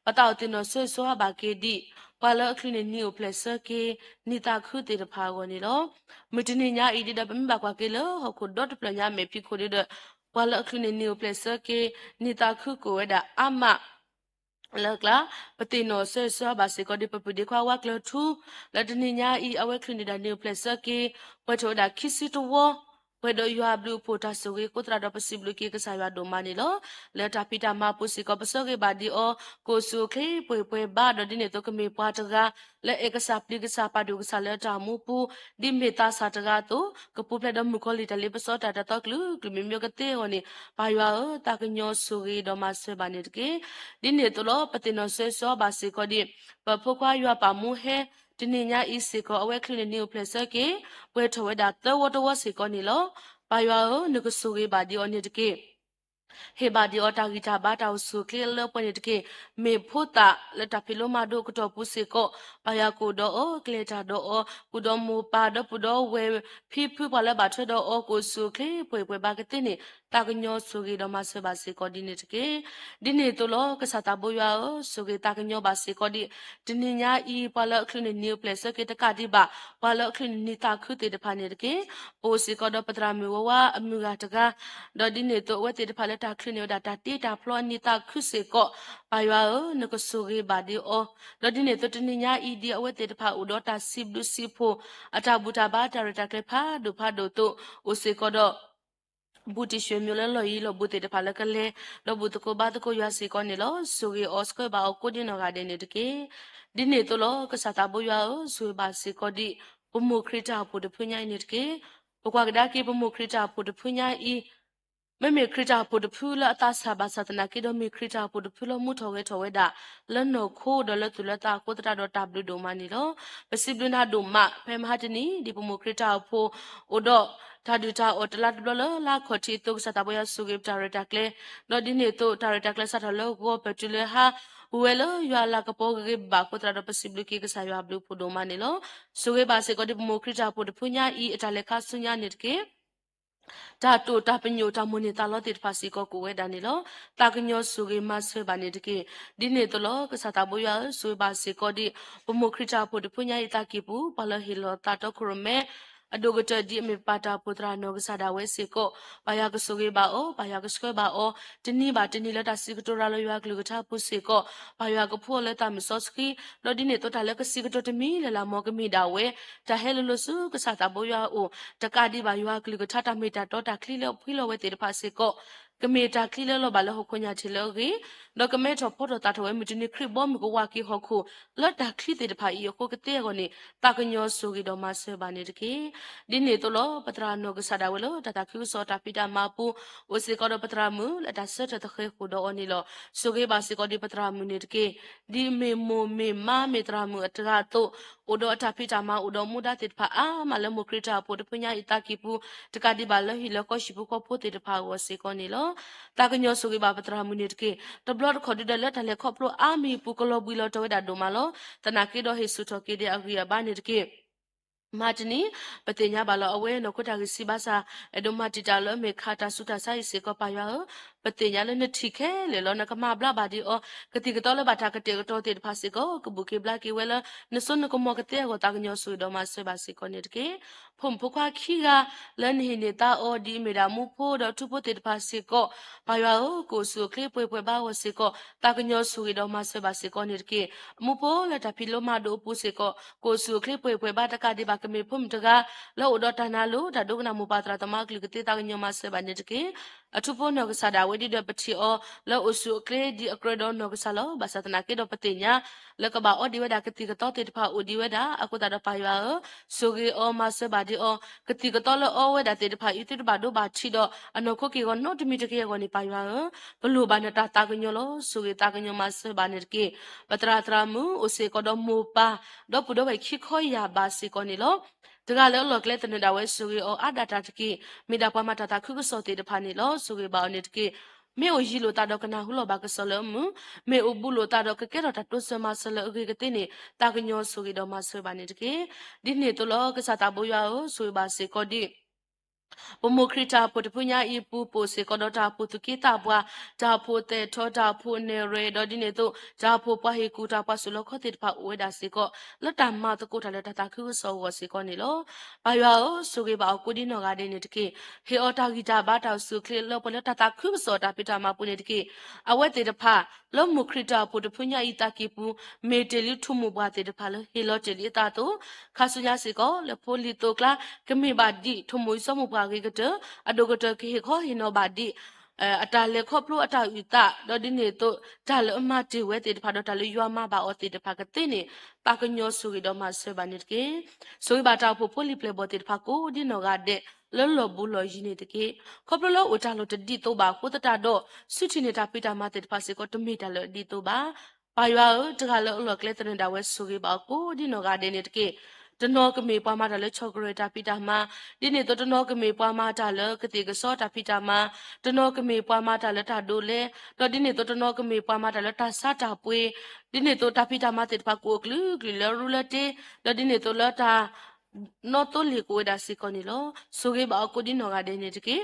ပတောက်တင်တော့ဆွဆွာပါကေဒီပါလအခလင်းနီယိုပလက်ဆာကေနီတာခုတေတဖာကောနေလောမတနေညာဤဒီတပမဘကွာကေလောဟခုဒေါတ်ပလညာမေပိခိုဒီဒပါလအခလင်းနီယိုပလက်ဆာကေနီတာခုကိုဝဒအမလကလာပတိနောဆေဆာဘာစေကိုဒီပပဒီခွာဝကလထူလတနိညာဤအဝဲခလင်းဒါနီယိုပလက်ဆာကေဝထောဒါခိစီတဝဝေဒယွာဘလူပိုတာဆိုကေကိုတရာတော့ပစီဘလူကေကဆာရွာဒိုမနီလောလက်တာပီတာမပုစီကပစောကေဘာဒီအောကိုဆုခေပွေဘာဒဒီနေတော့ကမေပွားတကလက်ဧကဆာပလီကဆာပါဒုကဆာလက်တာမူပူဒီမေတာစာတကတော့ကပူဖလက်တော့မူခေါလီတလေးပစောတာတော့ကလူကမီမျိုးကတဲ့ဟောနေဘာရွာတာကညောဆူကေတော့မဆွဲပါနေတကေဒီနေတော့ပတိနောဆွဲစောဘာစီကိုဒီပဖိုခွာရွာပါမူဟဲဒီနေ့ညဤစီကိုအဝဲခလင်းနေကိုဖလက်ဆကေပွဲထဝဲတာတော်စီကိုနေလောဘာယောနကဆူကေဘာဒီအောနေတကေဟေဘာဒီအောတာဂီတာဘာတောက်ဆူကေလောပွနေတကေမေဖို့တာလက်တာဖီလိုမာဒိုကတော့ပူစီကိုဘာယာကိုတော့ကလေတာတော့ပူတော်မူပါတော့ပူတော်ဝဲဖီဖူပါလက်ဘာထွက်တော့ကိုဆူကေပွေဘာကတဲ့နေတာကညောဆူကေတော့မဆွဘာစီကိုဒီနေတကေဒီနေတော့လောကဆာတာဘူယောဆူကေတာကညောဘာစီကိုဒီနေ့ညဤပါလအခလင်းနီပလက်ဆကေတကတိဘာပါလအခလင်းနီတာခုတေတဖာနေတကေပိုစီကောဒပတရာမီဝဝအမှုကတကဒေါ်ဒီနေတော့ဝဲတေတဖာလက်တာခလင်းနေတာတာတေတာဖလောနီတာခုစေကောပါရွာနကဆူရီဘာဒီအောဒေါ်ဒီနေတော့တနေ့ညဤဒီအဝဲတေတဖာဥဒေါ်တာစီဘလူစီဖိုအတာဘူတာဘာတာရတာကလေဖာဒုဖာဒိုတိုအိုစီကောဒဘူတီရွှေမျိုးလဲလော်ရီလော်ဘူတေတဖာလက်ကလေလော်ဘူတကိုဘာတကိုရွာစီကောနေလောဆူရီအော့စကောဘာကိုဒီနောကတဲ့နေတကေဒီနေတော့လောကစားတာဘွာဆွေပါစီကိုဒီပမှုခရတာပို့တဖွညာနေတကေဘကွာကဒါကေပမှုခရတာပို့တဖွညာဤမမေခရတာပို့တဖူလာအသဆာဘာသတနာကေဒမီခရတာပို့တဖူလမှုထောဝဲဒါလနောခိုးဒလတူလတာကိုတတာတော့တပ်လူဒိုမနီလောပစိဘလနာဒိုမဖဲမဟာတနီဒီပမှုခရတာဖိုအိုတော့တာဒူတာအော်တလတ်ဘလလာခေါတီတုကစတာဘယဆုကေတာရတာကလေနော်ဒီနေတော့တာရတာကလေစတာလောကိုပတူလေဟာဝဲလရွာလာကပေါ်ကေဘာကိုတရာတော့ပစိဘလကေကဆာရွာဘလူဖိုဒိုမနီလောဆုကေဘာစေကိုဒီပမှုခရတာဖိုတဖူညာဤအတလက်ခါဆုညာနေတကေတာတိုတာပညိုတာမွနီတာလောတိဖာစီကိုကိုဝဲဒန်နီလောတာကညောဆူကေမဆွေဘာနေတကေဒီနေတလောကစားတာဘွာဆွေဘာစီကိုဒီပမိုခရတာဖို့တဖွညာဤတာကေပူဘလဟီလောတာတော့ခရမဲအဒိုဂတဒီမေပါတာပုတရာနောကစားတာဝဲစီကိုဘာယာကဆူကေဘာအိုဘာယာကစခွဲဘာအိုတနီဘာတနီလတာစီကတိုရာလောရွာကလူကတာပုစီကိုဘာယာကဖို့လက်တာမစောစခီလောဒီနေတော့တာလက်ကစီကတိုတမီလလာမောကမီဒါဝဲတာဟဲလလဆူကစားတာဘွာအိုတကဒီဘာရွာကလူကတာတာမီတာတော့တာခလီလောဖီလောဝဲတေတဖာစီကိုကမေတာခလီလောဘာလဟခွညာချီလောကြီး တော့ကမဲချောဖို့တော့တာထွေးမြတင်ခရဘောမကိုဝါကီဟခုလတ်တာခလီတေတဖာဤကိုကတဲ့ကိုနေတာကညောဆူကီတော့မဆွဲပါနေတကေဒီနေတော့လောပတရာနောကဆဒါဝလောတတာခူစောတာပိတာမပူဝစီကောပတရာမူလတာဆက်တခေခုတော့အနီလောဆူကေပါစီကောဒီပတရာမူနေတကေဒီမေမိုမေမာမေတရာမူအတရာတော့ဥဒတာပိတာမဥဒမူဒတေတဖာအာမလမခရတာပိုတပညာအတကိပူတကဒီပါလဟီလကောရှိဘူးကောဖို့တေတဖာဝစီကောနီလောတာကညောဆူကေပါပတရာမူနေတကေတဘလတ်ခေါ်ဒီဒလက်တလေခေါပလိုအာမီပူကလောဘီလောတော့ဒါဒိုမလောတနာကေတော့ဟေဆူတော့ကေဒီအဂရီယာဘာနေတကေမာတနီပတိညာဘာလောအဝဲနခုတာကစီဘာစာအဒိုမာတီတာလောမေခါတာစုတာဆိုင်စေကောပါယောပတိညာလည်းနတိခဲလေလောနကမဘလာဘာဒီအောကတိကတော့လည်းဘာတာကတိကတော့တေဖာစီကောကဘူကေဘလာကေဝဲလနစွန်နကမောကတေကိုတာကညောဆူတော့မဆွေပါစီကောနေတကေဖုန်ဖုခွာခီကလန်ဟိနေတာအောဒီမေရာမူဖိုတော့သူပိုတေဖာစီကောပါယောကိုဆူကလေးပွဲဘာဝစီကောတာကညောဆူတော့မဆွေပါစီကောနေတကေမူဖိုလက်တာဖီလိုမာဒိုပူစီကောကိုဆူကလေးပွဲဘာတကဒီဘာကမေဖုန်တကလောဒတနာလိုဒါဒုကနာမူပါတရာတမကလကတေတာကညောမဆွေပါနေတကေအထုဖို့နောကဆာဒါဝေဒီဒပတိအောလောအဆုကလေးဒီအကရဒေါနောကဆာလောဘာသနာကေတော့ပတိညာလကဘာအောဒီဝဒါကတိကတော့တေတဖာအိုဒီဝဒါအခုတာတော့ပါရွာဆိုဂီအောမဆဘာဒီအောကတိကတော့လောအောဝဒါတေတဖာဤတေတဘာတို့ဘာချီတော့အနောခုကေကောနောတမီတကေကောနေပါရွာဘလူဘာနတာတာကညောလောဆိုဂီတာကညောမဆဘာနေကေပတရာတရာမူအိုစေကောတော့မူပါတော့ပူတော့ပဲခိခေါ်ရပါစီကောနေလောတကလည်းလောကလက်တနေတာဝဲဆိုရီအောအဒတာတကိမိဒါပွားမတာတာခုကစောတေတဖာနေလောဆိုရီဘာနေတကိမေအိုဂျီလိုတာတော့ကနာဟုလောဘာကဆလမမေအိုဘူးလိုတာတော့ကကဲတော့တာတုဆမဆလအကေကတိနေတာကညောဆိုရီတော့မဆွေပါနေတကိဒီနေတော့လောကစားတာဘိုးရအောဆိုပါစေကောဒီပမိုခရတာပုတပညာဤပူပိုစေကောဒတာပုတကိတာဘွာဂျာဖိုတေထောတာဖိုနေရေဒဒီနေတော့ဂျာဖိုပွားဟေကူတာပဆလခတိတဖာဝေဒါစေကောလတမတကိုတလည်းတတာခုဆောဝစေကောနေလောဘာယောဆိုကေပါကိုဒီနောကတဲ့နေတကေဟေအော်တာဂီတာဘာတောက်စုခလလောပလတတာခုဆောတာပိတာမပုနေတကေအဝဲတေတဖာလောမုခရတာပုတပညာဤတကိပူမေတလီထုမှုဘွာတေတဖာလဟေလောတေလီတာတော့ခါဆုညာစေကောလဖိုလီတိုကလာကမေဘာဒီထုမှုစမှုဘွာကေကတအဒိုကတကေခောဟိနောဘာဒီအတာလေခောပလိုအတာယူတာတော့ဒီနေတော့ဒါလအမတီဝဲတေတဖာတော့ဒါလေယွာမဘာအောတေတဖာကတိနေတာကညောဆူရီတော့မဆွေပါနေတကေဆိုဘာတာဖို့ပိုလီပလေဘောတေတဖာကိုဒီနောကတဲ့လောလောဘူးလောရင်းနေတကေခောပလိုဝတာလို့တတိတော့ပါကိုတတာတော့ဆွချီနေတာပိတာမတေတဖာစေကိုတမိတာလို့ဒီတော့ပါပါရွာတကလောလောကလေတနေတာဝဲဆူရီပါကိုဒီနောကတဲ့နေတကေတနောကမေပွားမတာလဲချောကရတာပိတာမဒီနေတော့တနောကမေပွားမတာလဲကတိကစောတာပိတာမတနောကမေပွားမတာလဲတာဒိုလဲတော့ဒီနေတော့တနောကမေပွားမတာလဲတာစတာပွေဒီနေတော့တာပိတာမတေတဖာကိုကလူကလရူလတေတော့ဒီနေတော့လာတာနော်တော့လေကိုဒါစီကောနီလောဆိုကေပါကိုဒီနောကတဲ့နေတကေ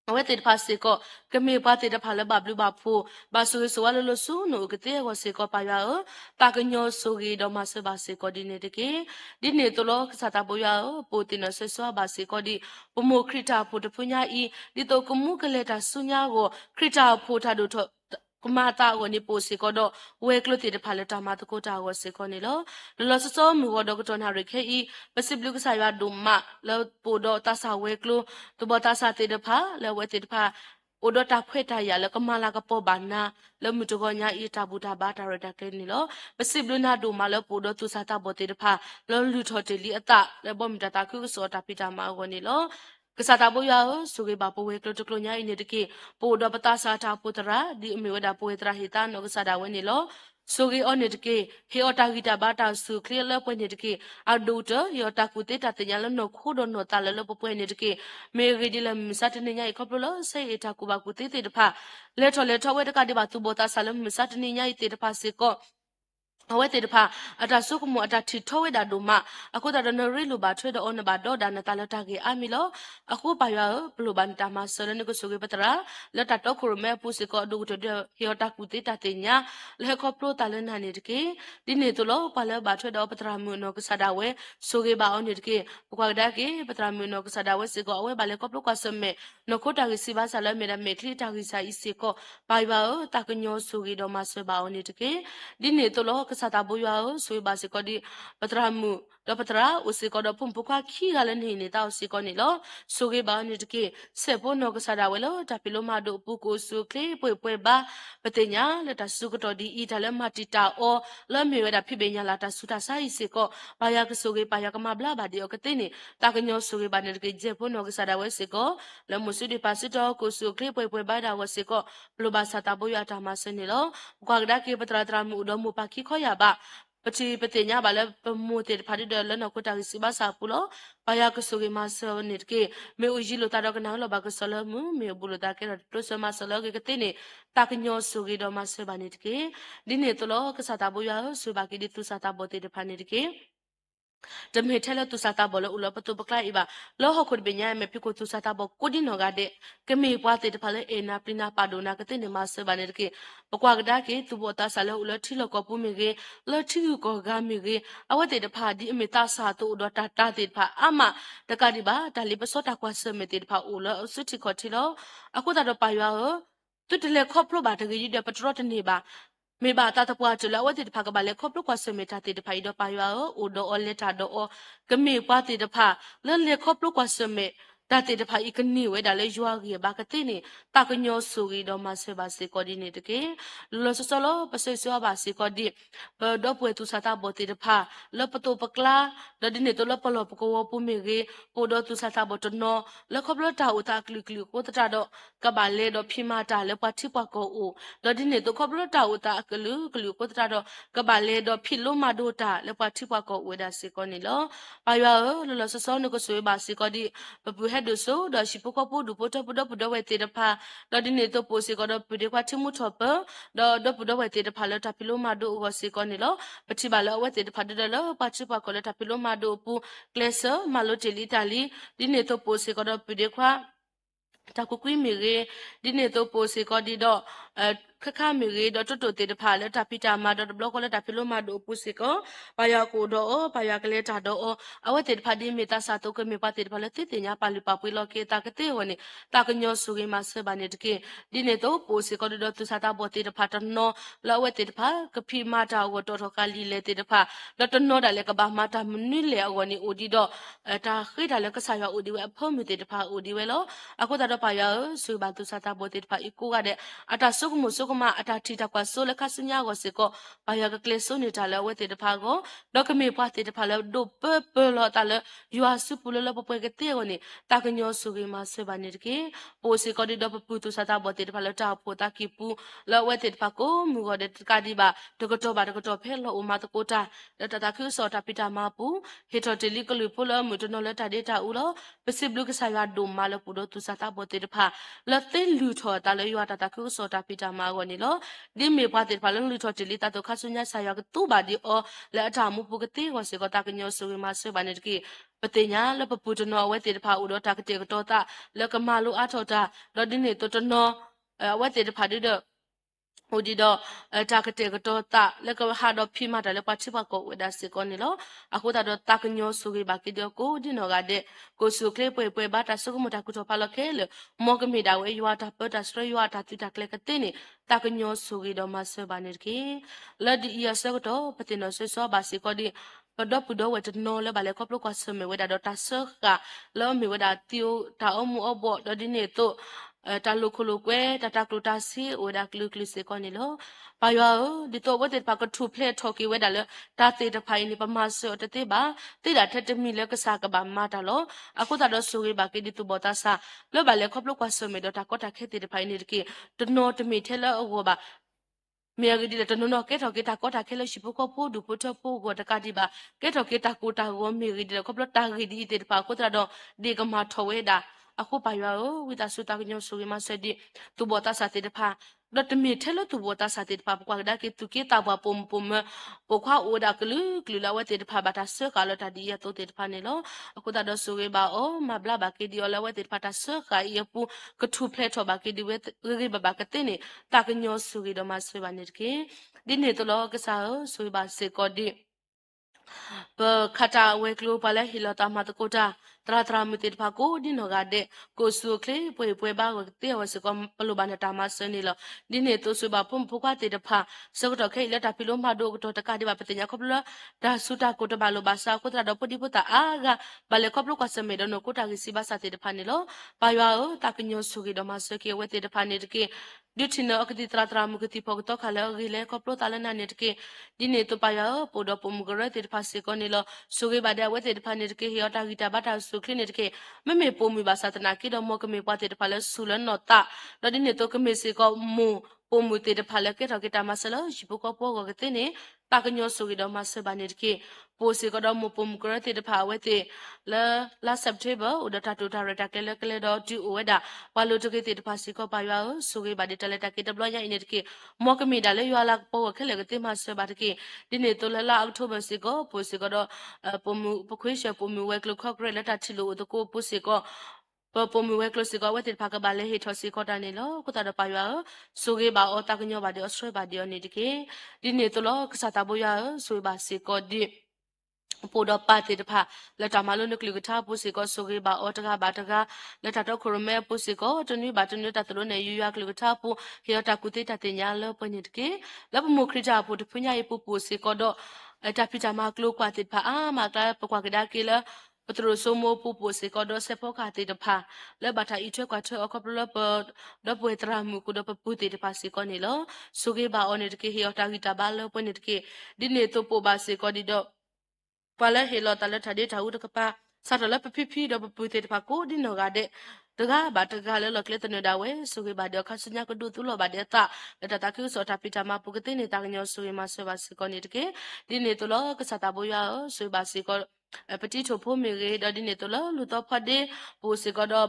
အဝဲတေတဖာစေကောကမေပါတေတဖာလဘဘလူဘဖိုဘာဆိုဆိုဝါလလဆူနိုကတေကိုစေကောပါယာတာကညောဆိုဂီတော့မဆဘာစေကောဒီနေတကေဒီနေတလောခစတာပိုယာပိုတင်ဆဆွာဘာစေကောဒီပမိုခရတာဖိုတဖညာဤဒီတော့ကမှုကလေတာဆုညာကိုခရတာဖိုတာတို့ကမာတာကိုနေပိုစီကတော့ဝဲကလို့တေတဖာလက်တာမတကိုတာကိုစေခေါနေလောလောစစောမူတော့ကတော်နာရခေဤပစိဘလူကဆာရွာဒုမလောပိုတော့တဆာဝဲကလို့တဘတာဆာတေတဖာလောဝဲတေတဖာအိုဒတာခွေတာရလကမလာကပေါ်ဘာနာလမှုတကောညာဤတာဘူတာဘာတာရတာကလေးနီလောပစိဘလူနာဒုမလောပိုတော့သူစာတာဘောတေတဖာလောလူထော်တေလီအတလောဘောမတတာခုစောတာပိတာမာကိုနေလောကစားတာပိုရဆိုကေပါပိုဝဲကလတကလညာနေတကေပိုဒပတာစာတာပုတရာဒီအမေဝဒပိုဝဲတရာဟိတာနောကစားတာဝဲနေလောဆိုကေအော်နေတကေဟေအော်တာဂီတာဘာတာဆူခလီလပွေနေတကေအဒူတယောတာကူတေတာတညာလနောခိုဒနောတာလလပပွေနေတကေမေဂီဒီလမ်စတ်နေညာခေါပလဆေအတာကူဘာကူတေတေတဖာလက်ထော်ဝဲတကဒီဘာသူဘောတာဆလမ်စတ်နေညာတေတဖာစေကောအဝဲတေတဖာအတာဆုကမအတာထီထောဝဲတာဒုမအခုတာနရီလူဘာထွေးတော့နဘာတော့ဒါနတာလတာကေအမီလောအခုပါရဘလူဘန်တာမဆရနကိုဆုကေပတရာလတာတော့ခုရမဲပူစီကောဒုတဟီယတာကူတေတာတင်ညာလေခေါပလိုတာလနာနေတကေဒီနေတလောပါလဘာထွေးတော့ပတရာမွနောကဆာဒါဝဲဆုကေဘာအောင်နေတကေပကွာဒါကေပတရာမွနောကဆာဒါဝဲစီကောအဝဲဘာလေခေါပလိုကဆမဲနခိုတာကေစီဘာဆာလမဲရမဲခလီတာကေစာအီစီကောပါဘာတာကညောဆုကေတော့မဆွဲဘာအောင်နေတကေဒီနေတလောက ကစားတာဘူးရွာကိုဆွေးပါစီကောဒီပတရာမှုတော့ပတရာဦးစီကောတော့ဖုန်ပခွာခီကလည်းနေနေတာစီကောနေလောဆိုကေပါနေတကေစေဖို့နောကစားတာဝဲလောတပီလိုမတို့ပူကိုဆုကလေးပွဲပါပတိညာလက်တဆုကတော့ဒီဤတလည်းမတီတာအောလမေဝဒဖိပညာလာတဆုတာဆိုင်စီကောဘာယာကဆိုကေပါယာကမဘလာဘာဒီယောကတိနေတာကညောဆိုကေပါနေတကေဂျေဖို့နောကစားတာဝဲစီကောလမဆုဒီပါစတော့ကိုဆုကလေးပွဲပါတာဝဲစီကောဘလိုဘာစာတာဘူးရွာတာမစနေလောကွာကဒါကေပတရာတရာမှုတော့မူပါခိခေါ်ရပါပတိပတိညာဘာလဲပမိုတေဖာဒီတယ်လနကိုတာစီဘာစာပူလောဘာယာကဆိုကေမဆနေတကေမေဦးကြီးလိုတာတော့ကနာလောဘာကဆလမှုမေဘူးလိုတာကေတော့ဆမဆလကေကတိနေတာကညောဆိုကေတော့မဆဘာနေတကေဒီနေတလောကစားတာဘူးရွာဆိုဘာကေဒီသူစားတာဘောတေတဖာနေတကေတမေထဲလသူစားတာဘောလဥလပတုပကလိုက်ပါလောဟခုဒပညာမေပိကိုသူစားတာဘောကိုဒီနောကတဲ့ကမေပွားတဲ့တဖလဲအေနာပလနာပါဒိုနာကတဲ့နေမဆဘာနေတကေပကွာကဒါကေသူဘောတာဆာလောဥလထီလောကပူမီကေလောထီကိုဂါမီကေအဝတ်တဲ့တဖာဒီအမေတာစာတူတော့တာတာတဲ့တဖာအမတကဒီပါဒါလီပစောတာကွာဆမေတဲ့တဖာဥလစွတိခေါ်ထီလောအခုတာတော့ပါရွာသူတလေခေါပလို့ပါတကကြီးတဲ့ပထရော့တနေပါမေဘာတာတပွားချလာဝတ်တဲ့ဖာကဘာလေခေါပလို့ကွာဆမေတာတဲ့တဖာတော့ပါရွာအိုဒိုအလက်တာတော့ကမေပွားတဲ့တဖာလဲလေခေါပလို့ကွာဆမေတာတဲ့တဖာဤကနီဝဲဒါလေရွာကြီးဘာကတဲ့နေတာကညောဆူကြီးတော့မဆေပါစေကောဒီနေတကေလောဆဆလောပစေဆွာပါစေကောဒီဘတော့ပွေသူစားတာဘောတဲ့တဖာလောပတူပကလာဒဒီနေတော့လောပလောပကောပူမေကြီးပိုတော့သူစားတာဘောတနောလောခေါပလို့တာဥတာကလီကလီကိုတတာတော့ကဘာလေတော့ဖိမာတာလေပတ်တိပကောအိုဒဒီနေတော့ခေါပလို့တာဥတာကလူကလူကိုတတာတော့ကဘာလေတော့ဖိလို့မဒိုတာလေပတ်တိပကောဝဒါစေကောနေလောပါရွာလောဆဆောနကိုဆွေပါစေကောဒီပပူဟက်ဒိုဆိုတော့ရှိပကောပူဒူပိုတော့ပဒဝဲတေတဖာတော့ဒီနေတော့ပိုစီကတော့ပဒီခွာချမှုထော်ပတော့ပဒဝဲတေတဖာလောတပီလိုမဒိုဝစီကောနေလောပတိပါလောဝဲတေတဖာဒလောပါချိပါကောလောတပီလိုမဒိုပူကလဆမလိုတီလီတာလီဒီနေတော့ပိုစီကတော့ပဒီခွာတာကုကွီမီရေဒီနေတော့ပိုစီကောဒီတော့ခခမီရေတော့တွတ်တေတဖာလဲတပိတာမတော့ဘလော့ကလဲတပီလိုမဒိုပူစီကောဘာယာကိုတော့ဘာယာကလေးတာတော့အဝဲတေတဖာဒီမီတာစာတော့ကမီပါတေတဖာလဲတေတင်ညာပါလီပါပွေလောကေတာကတေဝနေတာကညောဆူကေမဆဘာနေတကေဒီနေတော့ပိုစီကောတော့သူစားတာဘောတေတဖာတနောလောဝဲတေတဖာကဖီမာတာဝတော်တော်ကလီလေတေတဖာလောတနောဒါလဲကဘာမာတာမနိလေအဝနီအိုဒီတော့တာခိတာလဲကဆာရအိုဒီဝဲအဖုံမီတေတဖာအိုဒီဝဲလောအခုတော့ပါရဆူဘာသူစားတာဘောတေတဖာအီကိုကတဲ့အတာဆုကမှုဆုကမအတာတီတကွာဆိုလခစညာကိုစေကောဘာရကကလေဆုနေတာလဲဝဲတေတဖာကိုတော့ကမေပွားတေတဖာလဲဒိုပပလောတာလဲယူအစုပူလလပပွဲကတေကိုနေတာကညောဆူကေမဆဘာနေတကေပိုစီကောဒီတော့ပူသူစားတာဘောတေတဖာလဲတာပိုတာကီပူလဲဝဲတေတဖာကိုမူကိုတဲ့ကဒီပါတကတော့ဖဲလောအမတကိုတာတတခုစောတာပိတာမပူဟေတော်တလီကလူပိုလမူတနော်လဲတာဒေတာဦးလောပစိဘလုကဆာရဒုမလပူတော့သူစားတာဘောတေတဖာလတဲ့လူထော်တာလဲယူတာတခုစောတာပိတာမကိုနေလောဒီမေပွားတေတဖာလဲလူထော်တလီတာတော့ခဆုညာဆာရကတူပါဒီအောလဲအထာမှုပုကတိကိုစေကောတာကညောဆူကေမဆဘာနေတကေပတိညာလပပူတနောဝဲတေတဖာဦးတော့တာကတေကတော့တာလကမလိုအထော်တာလောဒီနေတော့တနောဝဲတေတဖာဒီတော့ဟိုဒီတော့တာကတေကတော့တာလကဟာတော့ဖိမတာလပတ်ချိပါကိုဝဒါစေကောနေလောအခုတာတော့တာကညောဆူကေဘာကေတော့ကိုဒီနောကတဲ့ကိုဆူကလေးပွဲဘာတာဆုကမတာကုတော့ပါလခဲလေမောကမီတာဝဲယူတာပတ်တာစရယူတာတိတာကလေးကတဲ့နေတာကညောဆူကေတော့မဆဘာနေကေလဒီရဆကတော့ပတိနောဆွဆောဘာစေကောဒီပဒပဒဝတ်နောလဘလေကောပလကွာဆမေဝဒါတော့တာဆခလောမီဝဒါတီယိုတာအမှုအဘောဒဒီနေတော့တာလုခလုကွဲတာကလူတာစီဝဒါကလူကလူစေကောနေလောပါယောဒီတော့ဝတ်တဲ့ပါကထူဖလက်ထော်ကီဝဒါလတာတေတဖိုင်နေပမာဆောတတေပါတေတာထက်တမီလကစားကဘာမာတာလောအခုတာတော့ဆူရီပါကေဒီတူဘောတာစာလောဘလေကောပလကွာဆမေတော့တာကောတာခဲတေတဖိုင်နေတကေတနောတမီထဲလောဟောပါမြေကဒီတနနောကေထော်ကေတာကောတာခဲလို့ရှိဖို့ဖို့ဒူဖို့ထဖို့ကိုတကတိပါကေထော်ကေတာကိုတာကိုမြေကဒီကောပလတာဂီဒီတေတပါကိုတာတော့ဒီကမာထော်ဝဲတာအခုပါရွာဝိတာစုတာကညောဆူရမဆက်ဒီသူဘောတာစာတေတဖာဒတ်မီထဲလို့သူဘောတာစာတေတဖာပွားဒါကေသူကေတာဘပုံပိုခွာအိုဒါကလူလာဝတေတဖာဘာတာဆကလတာဒီရတိုတေတဖာနေလောအခုတာတော့ဆူရပါအောမဘလာဘာကေဒီလာဝတေတဖာတာဆခါရပူကထူဖလက်ထောဘာကေဒီဝဲရေဘဘာကတဲ့နေတာကညောဆူရတော့မဆွေပါနေတကေဒီနေတော့ကစားဆူပါစေကောဒီ kata we klo pala hilota matakota tra mutit phako di no ga de ko su kle pwe ba ko te wa se ko palo ba na ta ma se ni lo di ne to su ba phum phukwa te de pha so to khe le ta pilo ma do to ta ka di ba petinya ko plo da su ta ko to ba lo ba sa ko tra do podi puta a ga ba le ko plo ko se me do no ko ta gi si ba sa te de pha ni lo ba ywa o ta pinyo su gi do ma se ke we te de pha ni de ke di thino akati tra mu kati phok to khala gi le ko plo ta le na ne de ke di ne to pa ya po do pum gro te de pha se ko ni lo su gi ba de we te de pha ni de ke hi ta gi ta ba ta su kli ni de ke me me po mu ba sa ta na ki do mo ke me pa te de pha le su le no ta do di ne to ke me se ko mu po mu te de pha le ke to ke ta ma se lo ji po ko po ko ke te ne ta ke nyo su gi do ma se ba ni de ke po se ko do mo pum gro te de pha we te la September u do ta to ta re ta ke le do du o we da wa lo to ke te de pha se ko pa ya su gi ba de ta le ta ke de blo ya ni de ke mo ke me da le ya la po ke le ke te ma se ba de ke di ne to le la October se ko po se ko do po mu po khwe she po mu we klo khok re le ta chi lo to ko po se ko po mu we klo se ko we te pha ka ba le he tho se ko ta ne lo ko ta do pa ya su gi ba o ta ke nyo ba de Australia ba de ni de ke di ne to lo ka sa ta bo ya su ba se ko di po do pa te de pha le ta ma lo ne kli ka tha po se ko su gi ba o ta ga ba ta ga le ta to khro me po se ko to ni ba to ni ta to ne yu ya kli ka tha po he ta ku te ta te nya lo po ni de ke le po mo khri ta po de phu nya ye po se ko do ta pi ta ma klo kwa te pha a ma ta po kwa ga da ke laปตรสมปูปูสิก็ดอเซพอกาติดพาและบัตรอีเทกว่าเธอก็เปลปดอปวยตรามุกุดอปปูติดพาสิก็นี่ละสุเกบาออนิดเกเฮียตากิตาบาลปนิดเกดิเนโตปูบาสิก็ดิดอปาละเฮลอตาละทาดิทาอุดกปาสัตละปพิพิดอปปูติดพาโกดินกาเดตกาบาตกาเลลอกเลตเนดาเวสุเกบาเดอคัสญาก็ดูตุลบาเดตาเลตตาคิวสอตาปิตามาปุกติเนตางญอสุเกมาเสบาสิก็นิดเกดิเนโตลอกสัตาบุยาสุบาสิก็petit topo mire da dine to la lu to phade po se ko do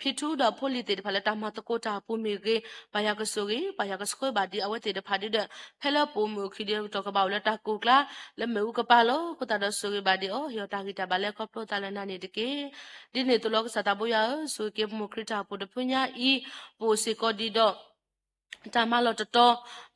phitu da pholi te phala ta ma to ko ta po mire pa ya ka so ge pa ya ka sko ba di awe te de phade de phela po mu khi de to ka ba la ta ko kla le me u ka pa lo ko ta da so ge ba di o yo ta gi ta ba le ko pro ta la na ni de ke dine to lo ka sa ta bo ya so ke mu khri ta po de punya i po se ko di do ta ma lo to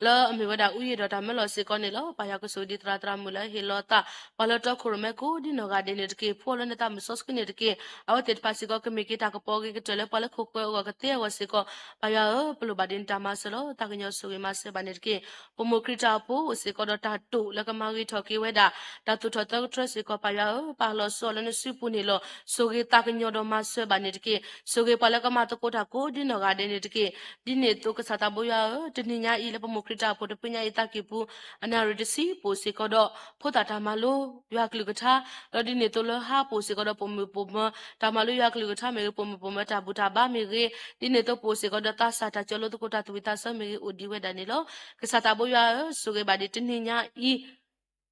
lo mi wa da u ye do ta ma lo se ko ni lo pa ya ko so di tra mu la he lo ta pa lo to khur me ko di no ga de ni de ke pho lo ne ta mi so sk ni de ke a wa te pa si ko ke mi ke ta ko po ke te le pa le kho ko ga te wa se ko pa ya pa lo ba din ta ma se lo ta ke nyo so ge ma se ba ni de ke po mo kri ta po se ko do ta tu le ka ma gi tho ke we da ta tu tho ta tro se ko pa ya pa lo so lo ne su pu ni lo so ge ta ke nyo do ma se ba ni de ke so ge pa le ka ma to ko ta ko di no ga de ni de ke di ne to ka sa ta bo yaတနင်္ညာဤလပမခရတာဖို့တပညာဤတကိပူအနာရတစီပိုစီကတော့ဖို့တာတာမလို့ရွာကလူကထာရဒီနေတလဟာပိုစီကတော့ပုံမပုံမတာမလို့ရွာကလူကထာမေပုံမပုံမတာဘူတာဘာမေရေဒီနေတော့ပိုစီကတော့တာစာတာကျလို့တကိုတာတူတာဆမေဥဒီဝဲဒနီလောကစားတာဘောရွာဆိုကေပါဒီတနင်္ညာဤ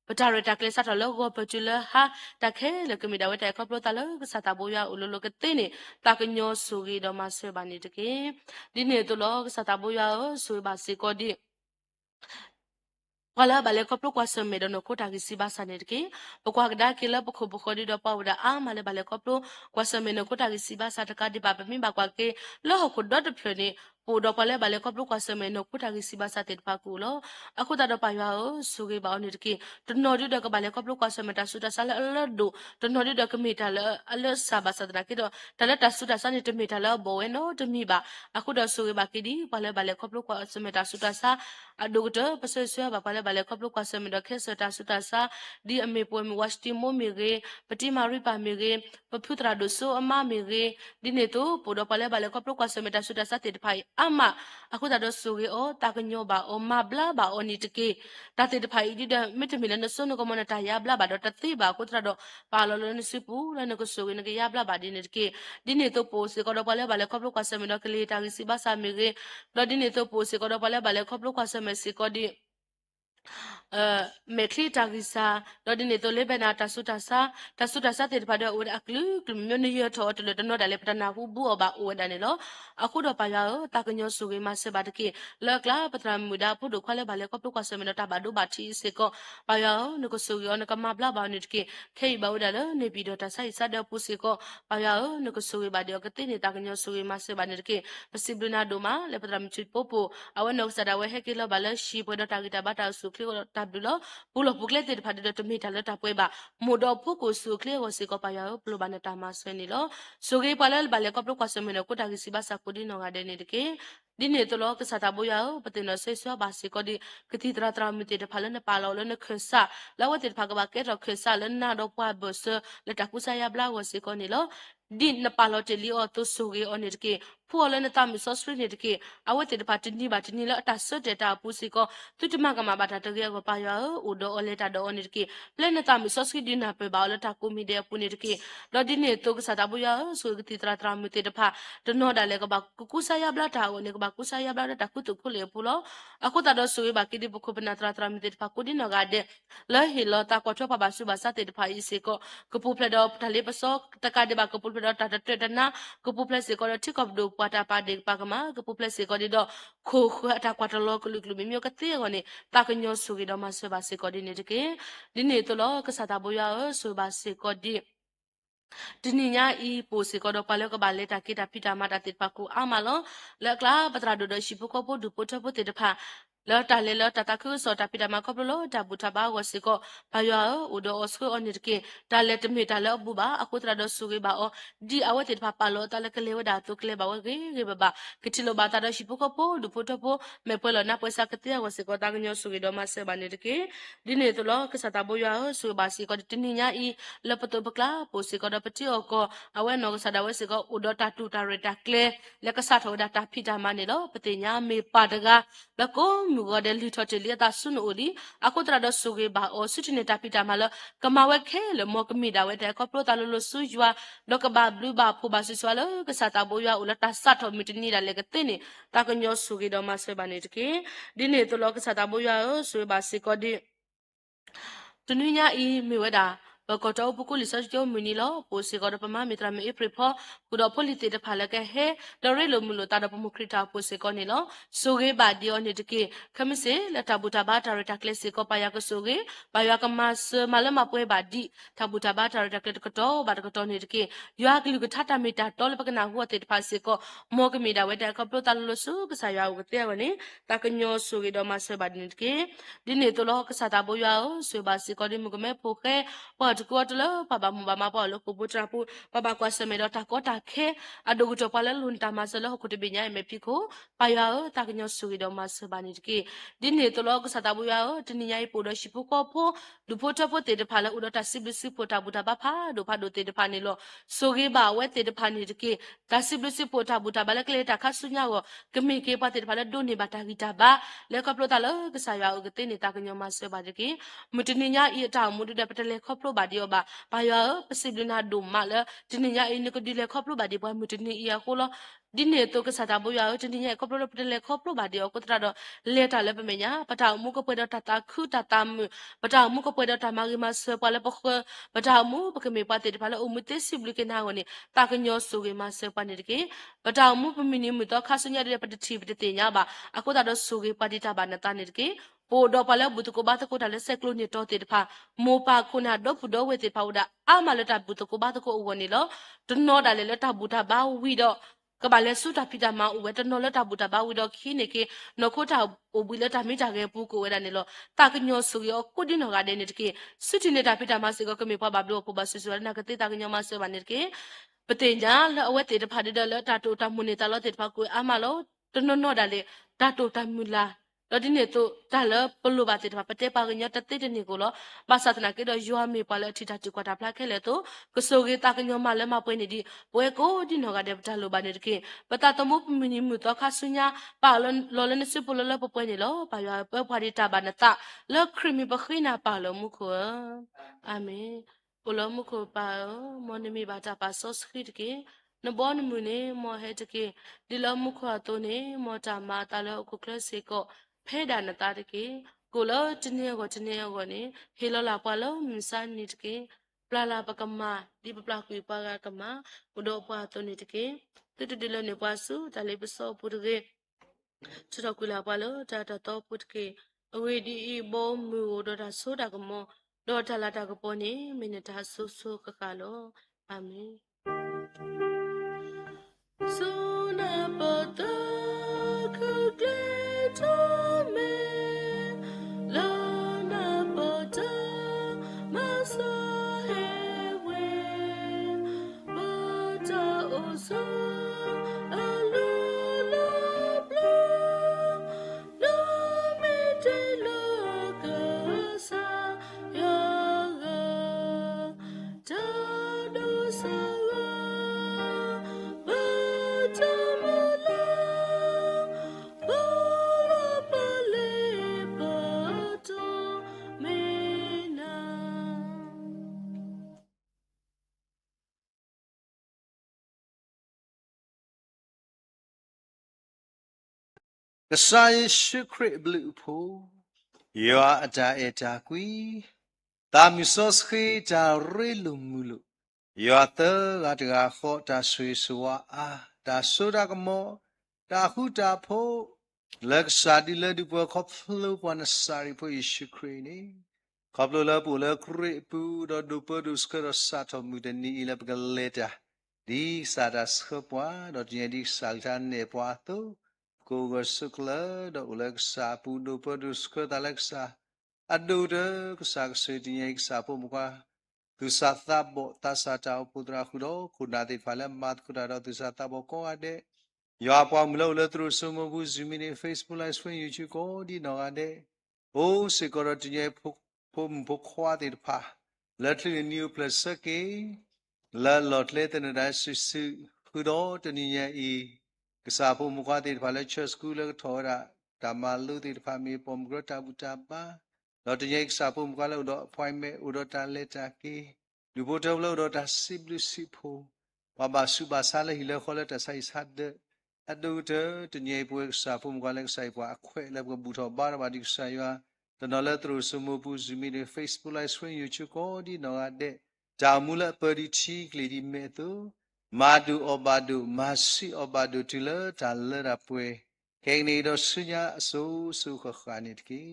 ပတာရတာကလေးစားတော့လောကပကျလဟာတခဲလကမီဒါဝဲတဲ့ကပလတာလောကစားတာဘောရွာဥလလကတဲ့နေတာကညောဆူရီတော့မဆွေပါနေတကေဒီနေတော့လောကစားတာဘောရွာဆွေပါစီကိုဒီwala bale koplo kwa seme dono kota gisiba sanetke pokwa gda kila pokho di do pawda amale bale koplo kwa seme no kota gisiba sataka di baba mi bakwa ke lo ko do de phlone po do pale bale koplo kwa seme no kota gisiba satet pakulo akuta do paywa o suge ba onitke to no di do ka bale koplo kwa seme ta suta sala aldo to no di do ka mita la ala saba sadna ke do tala ta suta sani to mita la bo no to mi ba akuda suge ba ke di bale koplo kwa seme ta suta sa adogta pasesya ba pale bale koplo kwa seme do ke sota suta sa di ame po mi washti mo mi ge pati mari pa mi ge paputra do so ama mi ge di ne to po do pale bale koplo kwa seme ta suta sa te phai ama aku ta do so ge o ta knyo ba o ma bla ba o ni tike ta te phai di da mit mi le no so no ko mona ta ya bla ba do ta ti ba ku tra do pa lo lo ni si pu le no ko so ge ne ge ya bla ba di ne tike di ne to po se ko do pale bale koplo kwa seme do ke le ta gi si ba sa mi ge do di ne to po se ko do pale bale koplo kwa seme si ko di mekli tagisa do dine to lebena tasuta sa te pada o aklu myoni yo to to le no dale pata hu bu oba o dane lo aku do pa ya ta knyo su ge ma se ba de ke le kla patra muda pu do khale bale ko ko se me ta ba do ba thi se ko pa ya no ko su yo no ka ma bla ba ni ke khei ba o da le ne bi do ta sai sa de pu se ko pa ya no ko su ge ba de ko te ni ta knyo su ge ma se ba ni ke pasibluna do ma le patra mu chi popo awen no sa da we he ke lo ba le shi po do ta gi ta ba ta su kli ta blu lo pulo pukle te pha de tmi ta lo ta pwe ba modo phu ko su kle ko se ko pa ya pulo ba na ta ma swe ni lo so ge pa le ba le ko plo kwa so me no ko ta gi si ba sa ko di no ga de ni de ke di ne to lo ka sa ta bo ya pa te no se so ba si ko di ka ti tra tra mi te de pha le na pa lo ne khe sa la wa te pha ka ba ke ro khe sa le na do pa bo se le ta ku sa ya bla ko se ko ni lo di na pa lo te li o to so ge on ni de ke phu le na ta mi so sri ni de ke a wa te de pha ti ni ba ti ni lo ta so de ta pu si ko tu ti ma ka ma ba ta te ge ko pa ya o do o le ta do on ni de ke le na ta mi so sri di na pe ba le ta ku mi de pu ni de ke lo di ne to ka sa ta bo ya so ge ti tra tra mi te de pha de no da le ka ba ku sa ya bla ta o ne ka ba ku sa ya bla ta ku tu ku le pu lo a ku ta do so ge ba ki di bu ku na tra tra mi te de pha ku di no ga de le hi lo ta ko tho pa ba su ba sa te de pha i se ko ku pu phle do ta le pa so ta ka de ba ku pu phle do ta ta te na ku pu phle se ko ti ko do pa ta pa de pa ka ma ku pu phle se ko di do khu khu ta kwa ta lo ku lu ku mi mi ka te ko ne ta ka nyo su ge do ma se ba se ko di ne de ke di ne to lo ka sa ta bo ya so ba se ko diဒီနေ့ညဤပိုစီကတော့ပါလကပါလက်တာကိတာပိတာမတာတစ်ပါကူအမလောလက်ကလာပတရာဒိုဒရှိဖို့ကဖို့ဒူပို့ဖို့တေတဖာလော်တာလေလော်တာတခုစောတာပိတာမကပလောတာဘူတာဘာဝစီကိုဘာယောဥဒိုအစကိုအနိကေတာလက်တမီတာလောဘူဘာအခုတရာဒဆူကေဘာအောဒီအဝတ်တေတဖာပါလောတာလက်ကလေးဝဒါတုကလေးဘာဝကေကေဘာကတိလောဘာတာရှိဖို့ကဖို့ဒူပို့ဖို့မေပလောနာပွေစာကတိဝစီကိုတာညောဆူကေဒမဆေဘာနေတကေဒီနေတလောကစတာဘောယောဆူဘာစီကိုတင်းညဤလပတောပကလာပိုစီကိုဒပတိအောကိုအဝဲနောကစတာဝစီကိုဥဒတာတူတာရတာကလေလက်ကစားထောဒတာဖိတာမနေလောပတိညာမေပါတကလကောမူကဒလီထော်တလီတာဆွနအိုဒီအခုတရဒဆူကေဘာအောဆွတင်တာပိတာမလကမဝဲခဲလမောကမီဒါဝဲတဲ့ကောပလိုတာလလဆူယွာလောကဘာဘလူဘာဖူဘာဆွဆွာလကစတာဘောယဥလတာစတ်ထောမီတနီဒါလေကတင်းနေတာကညောဆူကေတော့မဆွဲပါနေတကေဒီနေတလောကစတာဘောယဆွဲပါစီကောဒီတနည်းညာဤမြေဝဲတာဘကတော့ပုကုလီဆော့ကျော်မီနီလောပိုစီကတော့ပမာမီတရာမီအပရိဖောကုတော့ပိုလီတေတဖာလကဟဲဒရဲလိုမူလိုတာတော့ပမခရတာပိုစီကောနေလောဆိုကေဘာဒီယောနေတကေခမစေလတာဘူတာဘာတာရတာကလစီကောပါယကဆိုကေဘာယကမတ်မလမပွဲဘာဒီတာဘူတာဘာတာရတာကလကတော့ဘာကတော့နေတကေယွာကလူကထတာမီတာတော်လပကနာဟူတေတဖာစီကောမောကမီတာဝဲတာကပလိုတာလိုဆူကစားယဝကတဲ့ဝနေတာကညောဆိုကေတော့မဆွဲဘာဒီနေတကေဒီနေတော့လောကစားတာဘောယဆွဲဘာစီကောဒီမကမဲဖိုခဲပေါ်တကောတလပပမဘာမပေါ်လကိုပူထရာပူပပကွာစမေတော့တာကောတာခဲအဒုကတပလလွန်တာမဆလခုတပိညာမေဖိကိုပါယာတာကညောဆူရီတော့မဆဘာနီတကေဒီနေတလောကစတာဘူယာတနိညာပိုတော့ရှိဖို့ကောဖို့ဒူဖို့တဖို့တေတဖာလဥဒတာစိဘစိဖို့တာဘူတာဘာဖာဒူဖာဒူတေတဖာနေလောဆိုကေဘာဝဲတေတဖာနေတကေဒါစိဘစိဖို့တာဘူတာဘလကလေတာခဆုညာကိုကမေကေပါတေတဖာလဒုနေဘာတာဂီတာဘာလေကပလိုတာလကဆာယာဥကတေနေတာကညောမဆဘာတကေမတနိညာဤအတာမူဒတဲ့ပတလေခေါပလိုဘာဒီယောဘာဘာယောပစိဘလနာဒုမလာဒီနေညာအင်းကဒီလေခေါပလိုဘာဒီဘွားမူတနိဤကိုလောဒီနေတော့ကစားတာဘောရတနိညာခေါပလိုပတလေခေါပလိုဘာဒီယောကိုတရတော့လေတာလည်းပမညာပတာမှုကပွဲတော့တတာခုတတာမှုပတာမှုကပွဲတော့တမဂီမဆပလည်းပခပတာမှုပကမေပါတေတဖာလည်းအမှုတေစိဘလကနာဝနေတာကညောဆူကေမဆပနေတကေပတာမှုပမီနီမှုတော့ခါဆုညာတဲ့ပတတိပတတိညာပါအခုတော့ဆူကေပါတိတာဘာနတာနေတကေပိုတော့ပလည်းဘူတကိုဘာတကိုတလည်းဆက်ကလို့နေတော့တေတဖာမောပါခုနာတော့ဖူတော့ဝေတေဖာဝဒအာမလတာဘူတကိုဘာတကိုဝနေလို့တနောဒါလည်းလတာဘူတာဘာဝီတော့ကဘာလဲစုတာဖိတာမဥဝဲတနော်လတာဘူတာဘာဝီတော့ခီနေကေနခိုတာအိုဘီလတာမိတာကေပူကိုဝဲတာနေလို့တာကညောဆူရောကုဒီနော်ကတဲ့နေတကေစုတီနေတာဖိတာမစေကကမေပွားဘာဘလို့ကိုဘာဆူဆူနာကတေတာကညောမဆေဘာနေတကေပတင်ညာလအဝဲတေတဖာတဲ့လတာတိုတာမူနေတာလို့တေတဖာကိုအာမလို့တနော်ဒါလေတာတိုတာမူလာတော့ဒီနေ့တော့ဒါလပလူပါတေတဖာပတေပါကညတတေတနေကိုလို့ဘာသာတနာကေတော့ယွာမေပါလေထိတာတီကွာတာဖလာခဲလေတော့ကဆိုကေတာကညမလည်းမပွဲနေဒီပွဲကိုဒီနော်ကတဲ့ဒါလိုပါနေတကေပတာတမှုမီနီမှုတော့ခါဆုညာပါလောလနေစပလလပပွဲနေလို့ပါရွာပွဲဖွာဒီတာဘာနတာလခရီမီပခိနာပါလို့မှုခွအာမင်ပလမှုခွပါမောနမီဘာတာပါဆော့စခရစ်ကေနဘောနမှုနေမောဟဲတကေဒီလမှုခွတော့နေမောတာမာတာလောခုကလစေကိုဖဲဒါနတာတကေကိုလောတနေကိုတနေကိုနေဟေလောလာပွာလောမစနိတကေပလာလာပကမဒီပပလာကွေပါကမဘဒောပွာတနေတကေတတဒီလနေပွာစုတလေးပစောပုတကေချောကွေလာပွာလောတာတော့ပုတကေအဝေဒီဘောမူဒတာဆိုတာကမောဒေါ်ထလာတာကပေါ်နေမိနတာဆူဆူကကလောအာမင်ဆုနာပတကကလေတိုမေလာနာ ကစားရှိခရစ်ဘလူးဖိုယောအတာအတာကွီတာမီဆော့စခေတာရေလူမူလူယောတာဂတ်ဂါခေါ်တာဆွေဆွာအာတာဆိုတာကမောတာခုတာဖိုလက်စာဒီလက်ဒီပေါ်ခေါဖလူပနစာရီဖိုယေရှုခရစ်နေခေါပလိုလာပူလာခရစ်ပူဒဒူပဒုစကရစာတမူဒနီလပကလေတာဒီစာဒါစခပွားဒဂျီဒီဆာလ်တန်နေပွားတူကိုဂဆုကလာဒဥလက်စာပူဒူပဒုစကတလက်စာအဒူဒကစာစေတီယေကစာပိုမကွာသူစာသဘောတဆာတောပုဒရာခုတော့ခုနာတိဖာလမတ်ခုဒါတော့သူစာသဘောကောအတဲ့ယောပွားမလို့လဲသူစမဘူးဇီမီနေ Facebook Live ဆွေး YouTube ကိုဒီတော့အတဲ့အိုးစေကောရတညေဖို့ဘခွာတဲ့ဖာလက်ထလီ new plus စကေလာလော့လက်တဲ့ဒါဆွစုခုတော့တနည်းရဲ့ဤကစားဖို့မကွာတဲ့ဖာလဲ church school လဲထော်တာဓမ္မလူတဲ့ဖာမီပုံဂရတာဘူတာပါတော့တညေကစားဖို့မကွာလို့တော့ appointment ဥတော့တာလက်တာကေလူဘတော်လို့တော့တာစစ်လူစစ်ဖို့ဘာစုဘာစားလဲဟီလဲခေါ်လဲတဆိုင်ဆတ်တဲ့အဒူတတညေပွဲစာဖုံကလည်းဆိုင်ပွားအခွဲလည်းကဘူတော်ဘာဘာဒီဆာယတနော်လက်သူစမပူဇမီနေ Facebook Live ဆွေး YouTube ကိုဒီနော်အတဲ့ဂျာမူလပရီချီကလီဒီမေတူမာဒူအဘာဒူမာစီအဘာဒူတီလာတာလရပွဲခေနေတော့ဆုညာအစိုးစုခခါနိတကီ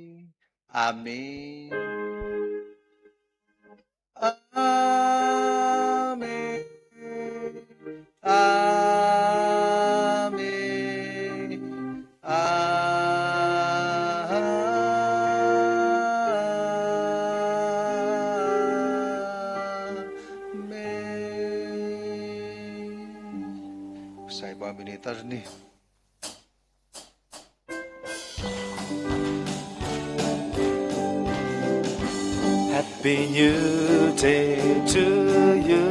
အာမင်အာမင်အာTarni. Happy New Day to you.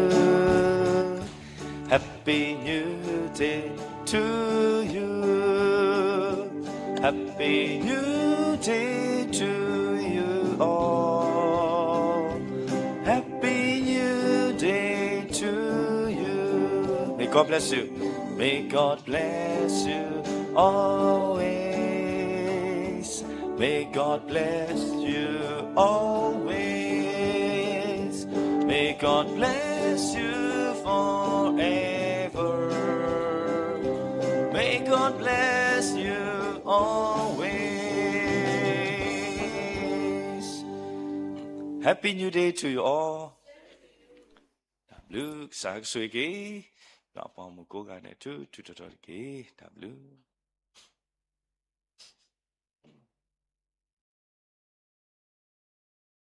Happy New Day to you. Happy New Day to you all. Happy New Day to you. May God bless you. May God bless you always. May God bless you always. May God bless you forever. May God bless you always. Happy New Day to you all. Luke, Sag Swiggy. တော့အပေါင်းမကိုးကနဲ့တူတူတော်တော်ကြီး W